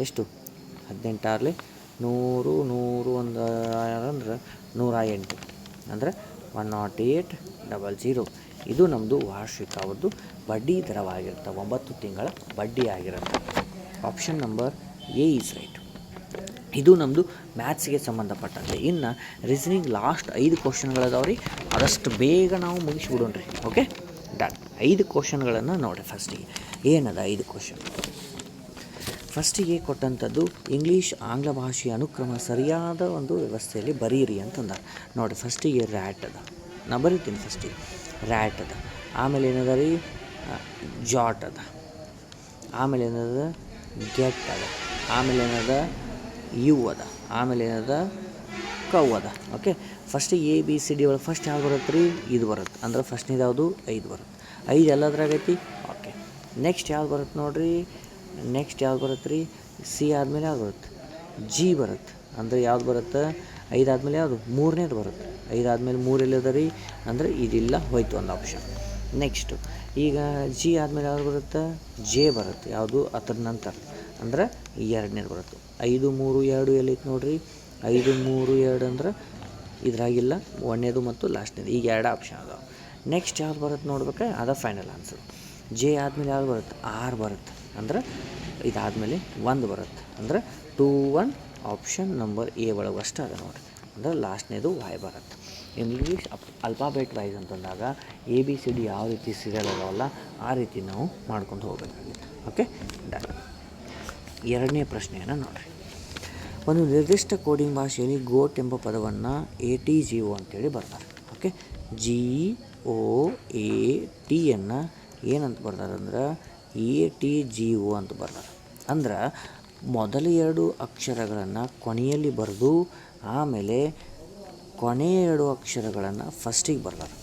Speaker 1: ಎಷ್ಟು 18 6 100 100 1 ಅಂದ್ರೆ 108, ಅಂದರೆ 108,000. ಇದು ನಮ್ಮದು ವಾರ್ಷಿಕವದ್ದು ಬಡ್ಡಿ ದರವಾಗಿರುತ್ತೆ. 9 ತಿಂಗಳ ಬಡ್ಡಿ ಆಗಿರುತ್ತೆ. Option number A is right. ಇದು ನಮ್ಮದು ಮ್ಯಾಥ್ಸ್ಗೆ ಸಂಬಂಧಪಟ್ಟಂತೆ. ಇನ್ನು ರೀಸನಿಂಗ್ ಲಾಸ್ಟ್ 5 ಕ್ವಶನ್ಗಳದಾವ ರೀ, ಆದಷ್ಟು ಬೇಗ ನಾವು ಮುಗಿಸ್ಬಿಡೋಣ ರೀ. Okay, done. 5 ಕ್ವಶನ್ಗಳನ್ನು ನೋಡಿರಿ. ಫಸ್ಟಿಗೆ ಏನದ 5 ಕ್ವಶನ್? ಫಸ್ಟಿಗೆ ಕೊಟ್ಟಂಥದ್ದು ಇಂಗ್ಲೀಷ್ ಆಂಗ್ಲ ಭಾಷೆಯ ಅನುಕ್ರಮ ಸರಿಯಾದ ಒಂದು ವ್ಯವಸ್ಥೆಯಲ್ಲಿ ಬರೀರಿ ಅಂತಂದಾರೆ. ನೋಡಿ, ಫಸ್ಟಿಗೆ ರ್ಯಾಟ್ ಅದ, ನಾ ಬರೀತೀನಿ. ಫಸ್ಟಿಗೆ ರ್ಯಾಟ್ ಅದ, ಆಮೇಲೆ ಏನದ ರೀ ಜಾಟ್ ಅದ, ಆಮೇಲೆ ಏನದ ಗೆಟ್ ಅದ, ಆಮೇಲೆ ಏನದ ಯು ಅದ, ಆಮೇಲೆ ಏನದ ಕೌ ಅದ. ಓಕೆ, ಫಸ್ಟಿಗೆ ಎ ಬಿ ಸಿ ಡಿ ಒಳಗೆ ಫಸ್ಟ್ ಯಾವ್ದು ಬರುತ್ತೆ ರೀ? ಇದು ಬರುತ್ತೆ. ಅಂದ್ರೆ ಫಸ್ಟ್ನೇದು ಯಾವುದು? 5 ಬರುತ್ತೆ. 5 ಎಲ್ಲದ್ರಾಗೈತಿ. ಓಕೆ, ನೆಕ್ಸ್ಟ್ ಯಾವ್ದು ಬರುತ್ತೆ ನೋಡಿರಿ? ನೆಕ್ಸ್ಟ್ ಯಾವ್ದು ಬರುತ್ತೆ ರೀ? ಸಿ ಆದಮೇಲೆ ಯಾವ್ದು ಬರುತ್ತೆ? ಜಿ ಬರುತ್ತೆ. ಅಂದರೆ ಯಾವ್ದು ಬರುತ್ತೆ? 5 ಆದಮೇಲೆ ಯಾವುದು? 3ನೇದು ಬರುತ್ತೆ. 5 ಆದಮೇಲೆ 3 ಎಲ್ಲದ ರೀ? ಅಂದರೆ ಇದಿಲ್ಲ, ಹೋಯ್ತು ಒಂದು ಆಪ್ಷನ್. ನೆಕ್ಸ್ಟು ಈಗ ಜಿ ಆದಮೇಲೆ ಯಾವ್ದು ಬರುತ್ತೆ? ಜೆ ಬರುತ್ತೆ. ಯಾವುದು? ಅದರ ನಂತರ ಅಂದ್ರೆ 2ನೇದು ಬರುತ್ತೆ. 5 3 2 ಎಲ್ಲೈತೆ ನೋಡಿರಿ? 5 3 2 ಅಂದ್ರೆ ಇದ್ರಾಗಿಲ್ಲ, 1ನೇದು ಮತ್ತು ಲಾಸ್ಟ್ನೇದು. ಈಗ 2 ಆಪ್ಷನ್ ಅದಾವೆ. ನೆಕ್ಸ್ಟ್ ಯಾವ್ದು ಬರುತ್ತೆ ನೋಡ್ಬೇಕಾ? ಅದು ಫೈನಲ್ ಆನ್ಸರ್. ಜೆ ಆದಮೇಲೆ ಯಾವ್ದು ಬರುತ್ತೆ? ಆರ್ ಬರುತ್ತೆ. ಅಂದ್ರೆ ಇದಾದಮೇಲೆ 1 ಬರುತ್ತೆ. ಅಂದ್ರೆ 2 1 ಆಪ್ಷನ್ ನಂಬರ್ ಎ ಒಳಗೆ ಅಷ್ಟೇ ಅದ ನೋಡಿರಿ. ಅಂದರೆ ಲಾಸ್ಟ್ನೇದು ವಾಯ್ ಬರುತ್ತೆ. ಇಂಗ್ಲೀಷ್ ಅಲ್ಫಾಬೆಟ್ ವೈಸ್ ಅಂತಂದಾಗ ಎ ಬಿ ಸಿ ಡಿ ಯಾವ ರೀತಿ ಸೀರಿಯಲ್ ಅದಾವಲ್ಲ ಆ ರೀತಿ ನಾವು ಮಾಡ್ಕೊಂಡು ಹೋಗಬೇಕಾಗಿತ್ತು. Okay, done. 2ನೇ ಪ್ರಶ್ನೆಯನ್ನು ನೋಡಿರಿ. ಒಂದು ನಿರ್ದಿಷ್ಟ ಕೋಡಿಂಗ್ ಭಾಷೆಯಲ್ಲಿ ಗೋಟ್ ಎಂಬ ಪದವನ್ನು ATGO ಅಂತೇಳಿ ಬರ್ತಾರೆ. ಓಕೆ, GOATಯನ್ನು ಏನಂತ ಬರ್ತಾರೆ ಅಂದ್ರೆ ATGO ಅಂತ ಬರ್ತಾರೆ. ಅಂದ್ರೆ ಮೊದಲ 2 ಅಕ್ಷರಗಳನ್ನು ಕೊನೆಯಲ್ಲಿ ಬರೆದು ಆಮೇಲೆ ಕೊನೆಯ 2 ಅಕ್ಷರಗಳನ್ನು ಫಸ್ಟಿಗೆ ಬರ್ತಾರೆ.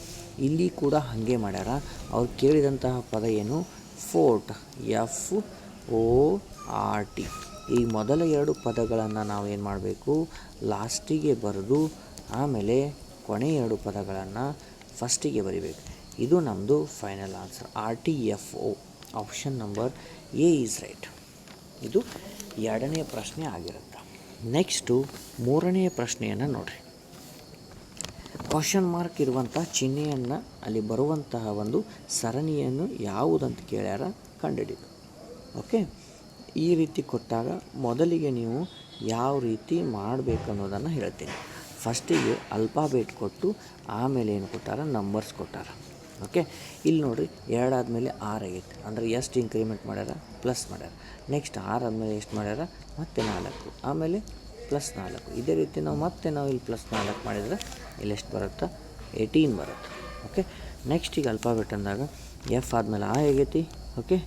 Speaker 1: ಇಲ್ಲಿ ಕೂಡ ಹಾಗೆ ಮಾಡ್ಯಾರ. ಅವ್ರು ಕೇಳಿದಂತಹ ಪದ ಏನು? Fort, FORT. ಈ ಮೊದಲ 2 ಪದಗಳನ್ನು ನಾವು ಏನು ಮಾಡಬೇಕು? ಲಾಸ್ಟಿಗೆ ಬರೆದು ಆಮೇಲೆ ಕೊನೆಯ 2 ಪದಗಳನ್ನು ಫಸ್ಟಿಗೆ ಬರಿಬೇಕು. ಇದು ನಮ್ಮದು final answer. RTFO. Option number A is right. ಇದು 2ನೇ ಪ್ರಶ್ನೆ ಆಗಿರುತ್ತೆ. ನೆಕ್ಸ್ಟು 3ನೇ ಪ್ರಶ್ನೆಯನ್ನು ನೋಡಿರಿ. ಕ್ವಶನ್ ಮಾರ್ಕ್ ಇರುವಂಥ ಚಿಹ್ನೆಯನ್ನು ಅಲ್ಲಿ ಬರುವಂತಹ ಒಂದು ಸರಣಿಯನ್ನು ಯಾವುದಂತ ಕೇಳ್ಯಾರ, ಕಂಡುಹಿಡಿದು. ಓಕೆ, ಈ ರೀತಿ ಕೊಟ್ಟಾಗ ಮೊದಲಿಗೆ ನೀವು ಯಾವ ರೀತಿ ಮಾಡಬೇಕು ಅನ್ನೋದನ್ನು ಹೇಳ್ತೀನಿ. ಫಸ್ಟಿಗೆ ಅಲ್ಫಾಬೆಟ್ ಕೊಟ್ಟು ಆಮೇಲೆ ಏನು ಕೊಟ್ಟಾರ? ನಂಬರ್ಸ್ ಕೊಟ್ಟಾರ. ಓಕೆ, ಇಲ್ಲಿ ನೋಡಿರಿ 2 ಆದಮೇಲೆ 6 ಆಗೈತೆ. ಅಂದರೆ ಎಷ್ಟು ಇನ್ಕ್ರಿಮೆಂಟ್ ಮಾಡ್ಯಾರ? ಪ್ಲಸ್ ಮಾಡ್ಯಾರ. ನೆಕ್ಸ್ಟ್ 6 ಆದಮೇಲೆ ಎಷ್ಟು ಮಾಡ್ಯಾರ? ಮತ್ತೆ 4, ಆಮೇಲೆ ಪ್ಲಸ್ 4. ಇದೇ ರೀತಿ ನಾವು ಇಲ್ಲಿ ಪ್ಲಸ್ 4 ಮಾಡಿದರೆ ಇಲ್ಲಿ ಎಷ್ಟು ಬರುತ್ತೆ? 18 ಬರುತ್ತೆ. ಓಕೆ, ನೆಕ್ಸ್ಟ್ ಈಗ ಅಲ್ಫಾಬೆಟ್ ಅಂದಾಗ ಎಫ್ ಆದಮೇಲೆ ಆ ಆಗೈತಿ. ಓಕೆ,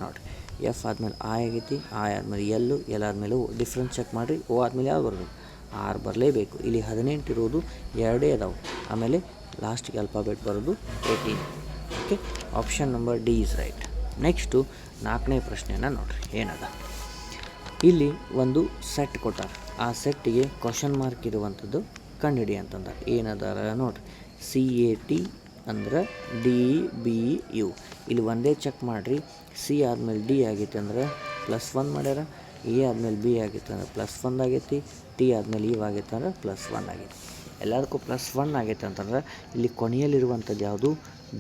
Speaker 1: ನೋಡಿರಿ ಎಫ್ ಆದಮೇಲೆ ಆ ಆಗೈತಿ, ಆ ಆದಮೇಲೆ ಎಲ್ ಆದಮೇಲೆ ಡಿಫ್ರೆನ್ಸ್ ಚೆಕ್ ಮಾಡಿರಿ. ಓ ಆದಮೇಲೆ ಯಾವ್ದು ಬರಬೇಕು? 6 ಬರಲೇಬೇಕು. ಇಲ್ಲಿ 18 ಇರೋದು 2 ಅದಾವೆ. ಆಮೇಲೆ ಲಾಸ್ಟಿಗೆ ಅಲ್ಫಾಬೆಟ್ ಬರೋದು 18. Okay, option number D is right. Next 4ನೇ ಪ್ರಶ್ನೆಯನ್ನು ನೋಡಿರಿ. ಏನದ? ಇಲ್ಲಿ ಒಂದು ಸೆಟ್ ಕೊಟ್ಟಾರ. ಆ ಸೆಟ್ಟಿಗೆ ಕ್ವಶನ್ ಮಾರ್ಕ್ ಇರುವಂಥದ್ದು ಕಂಡುಹಿಡಿ ಅಂತಂದ. ಏನದಾರ ನೋಡಿರಿ? CAT ಅಂದ್ರೆ ಡಿ ಬಿ ಯು. ಇಲ್ಲಿ ಒಂದೇ ಚೆಕ್ ಮಾಡಿರಿ. ಸಿ ಆದಮೇಲೆ ಡಿ ಆಗೈತೆ ಅಂದ್ರೆ +1 ಮಾಡ್ಯಾರ. ಎ ಆದಮೇಲೆ ಬಿ ಆಗೈತೆ ಅಂದ್ರೆ +1 ಆಗೈತಿ. ಟಿ ಆದಮೇಲೆ ಇವ್ ಆಗೈತೆ ಅಂದ್ರೆ +1 ಆಗೈತಿ. ಎಲ್ಲದಕ್ಕೂ +1 ಆಗೈತೆ ಅಂತಂದ್ರೆ ಇಲ್ಲಿ ಕೊನೆಯಲ್ಲಿರುವಂಥದ್ದು ಯಾವುದು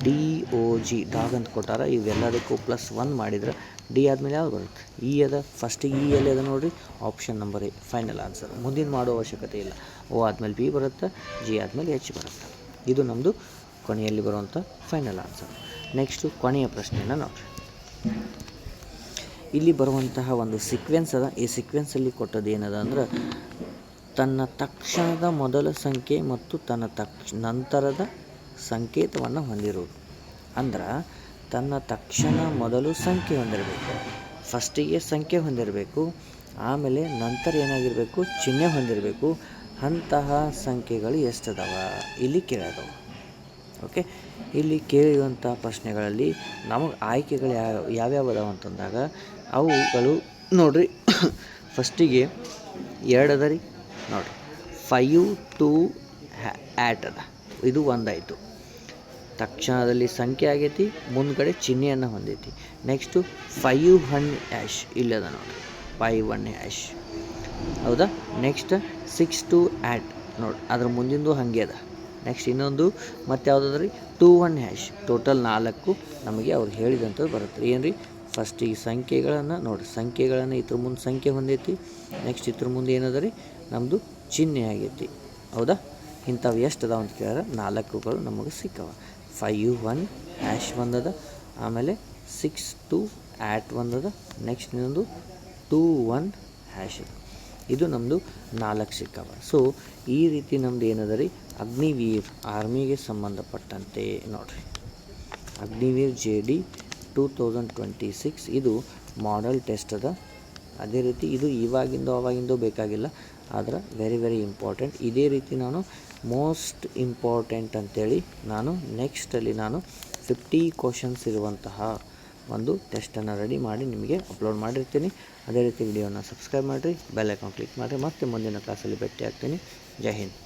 Speaker 1: DOG ಡಾಗ್ ಅಂತ ಕೊಟ್ಟಾರ. ಇವೆಲ್ಲದಕ್ಕೂ +1 ಮಾಡಿದ್ರೆ ಡಿ ಆದಮೇಲೆ ಯಾವ್ದು ಬರುತ್ತೆ? ಇ ಅದ. ಫಸ್ಟಿಗೆ ಇ ಎಲ್ಲಿ ಅದ ನೋಡಿರಿ, option number A final answer. ಮುಂದಿನ ಮಾಡೋ ಅವಶ್ಯಕತೆ ಇಲ್ಲ. ಓ ಆದಮೇಲೆ ಬಿ ಬರುತ್ತೆ, ಜಿ ಆದಮೇಲೆ ಎಚ್ ಬರುತ್ತೆ. ಇದು ನಮ್ಮದು ಕೊನೆಯಲ್ಲಿ ಬರುವಂಥ ಫೈನಲ್ ಆನ್ಸರ್. ನೆಕ್ಸ್ಟು ಕೊನೆಯ ಪ್ರಶ್ನೆಯನ್ನು ನೋಡಿರಿ. ಇಲ್ಲಿ ಬರುವಂತಹ ಒಂದು ಸೀಕ್ವೆನ್ಸ್ ಅದ. ಈ ಸೀಕ್ವೆನ್ಸಲ್ಲಿ ಕೊಟ್ಟದ್ದು ಏನದ ಅಂದ್ರೆ ತನ್ನ ತಕ್ಷಣದ ಮೊದಲ ಸಂಖ್ಯೆ ಮತ್ತು ತನ್ನ ನಂತರದ ಸಂಕೇತವನ್ನು ಹೊಂದಿರುವುದು. ಅಂದ್ರೆ ತನ್ನ ತಕ್ಷಣ ಮೊದಲು ಸಂಖ್ಯೆ ಹೊಂದಿರಬೇಕು, ಫಸ್ಟಿಗೆ ಸಂಖ್ಯೆ ಹೊಂದಿರಬೇಕು, ಆಮೇಲೆ ನಂತರ ಏನಾಗಿರಬೇಕು, ಚಿಹ್ನೆ ಹೊಂದಿರಬೇಕು. ಅಂತಹ ಸಂಖ್ಯೆಗಳು ಎಷ್ಟದಾವ ಇಲ್ಲಿ ಕೇಳಿದವು. ಓಕೆ, ಇಲ್ಲಿ ಕೇಳಿರುವಂಥ ಪ್ರಶ್ನೆಗಳಲ್ಲಿ ನಮಗೆ ಆಯ್ಕೆಗಳು ಯಾವ್ಯಾವ ಅದಾವ ಅಂತಂದಾಗ ಅವುಗಳು ನೋಡಿರಿ. ಫಸ್ಟಿಗೆ 2 ಅದ ರೀ ನೋಡಿರಿ. 5 2 8 ಅದ. ಇದು ಒಂದಾಯಿತು. ತಕ್ಷಣದಲ್ಲಿ ಸಂಖ್ಯೆ ಆಗೈತಿ, ಮುಂದ್ಗಡೆ ಚಿಹ್ನೆಯನ್ನು ಹೊಂದೈತಿ. ನೆಕ್ಸ್ಟು 5 1 ಇಲ್ಲದ ನೋಡಿರಿ, 5 1 ಹೌದಾ. ನೆಕ್ಸ್ಟ್ 6 2 8 ನೋಡಿ, ಅದ್ರ ಮುಂದಿಂದು ಹಾಗೆ ಅದ. ನೆಕ್ಸ್ಟ್ ಇನ್ನೊಂದು ಮತ್ತು ಯಾವುದಾದ್ರಿ ರೀ 2 1 ಟೋಟಲ್ 4 ನಮಗೆ ಅವ್ರು ಹೇಳಿದಂಥದ್ದು ಬರುತ್ತೆ. ಏನು ರೀ, ಫಸ್ಟ್ ಈ ಸಂಖ್ಯೆಗಳನ್ನು ನೋಡಿರಿ, ಸಂಖ್ಯೆಗಳನ್ನು ಇದ್ರ ಮುಂದೆ ಸಂಖ್ಯೆ ಹೊಂದೈತಿ. ನೆಕ್ಸ್ಟ್ ಇದ್ರ ಮುಂದೆ ಏನದ ರೀ, ನಮ್ಮದು ಚಿಹ್ನೆ ಆಗೈತಿ. ಹೌದಾ. ಇಂಥವು ಎಷ್ಟು ಅದಾವ ಅಂತ ಕೇಳಿದ್ರೆ 4ಗಳು ನಮಗೆ ಸಿಕ್ಕವ. 5 1 ಒಂದದ, ಆಮೇಲೆ 6 2 8 ಒಂದದ, ನೆಕ್ಸ್ಟ್ ಇನ್ನೊಂದು 2 1 ಅದ. ಇದು ನಮ್ಮದು 4 ಸಿಕ್ಕವ. ಸೊ ಈ ರೀತಿ ನಮ್ದು ಏನದ ರೀ, ಅಗ್ನಿವೀರ್ ಆರ್ಮಿಗೆ ಸಂಬಂಧಪಟ್ಟಂತೆ ನೋಡಿರಿ, ಅಗ್ನಿವೀರ್ JD 2026 ಇದು ಮಾಡೆಲ್ ಟೆಸ್ಟ್ ಅದ. ಅದೇ ರೀತಿ ಇದು ಅವಾಗಿಂದೋ ಬೇಕಾಗಿಲ್ಲ, ಆದ್ರೆ ವೆರಿ ಇಂಪಾರ್ಟೆಂಟ್. ಇದೇ ರೀತಿ ನಾನು ಮೋಸ್ಟ್ ಇಂಪಾರ್ಟೆಂಟ್ ಅಂತೇಳಿ ನಾನು ನೆಕ್ಸ್ಟಲ್ಲಿ 50 ಕ್ವಶನ್ಸ್ ಇರುವಂತಹ ಒಂದು ಟೆಸ್ಟನ್ನು ರೆಡಿ ಮಾಡಿ ನಿಮಗೆ ಅಪ್ಲೋಡ್ ಮಾಡಿರ್ತೀನಿ. ಅದೇ ರೀತಿ ವಿಡಿಯೋನ ಸಬ್ಸ್ಕ್ರೈಬ್ ಮಾಡಿರಿ, ಬೆಲ್ ಐಕಾನ್ ಕ್ಲಿಕ್ ಮಾಡಿರಿ. ಮತ್ತೆ ಮುಂದಿನ ಕ್ಲಾಸಲ್ಲಿ ಭೇಟಿ ಆಗ್ತೀನಿ. ಜೈ ಹಿಂದ್.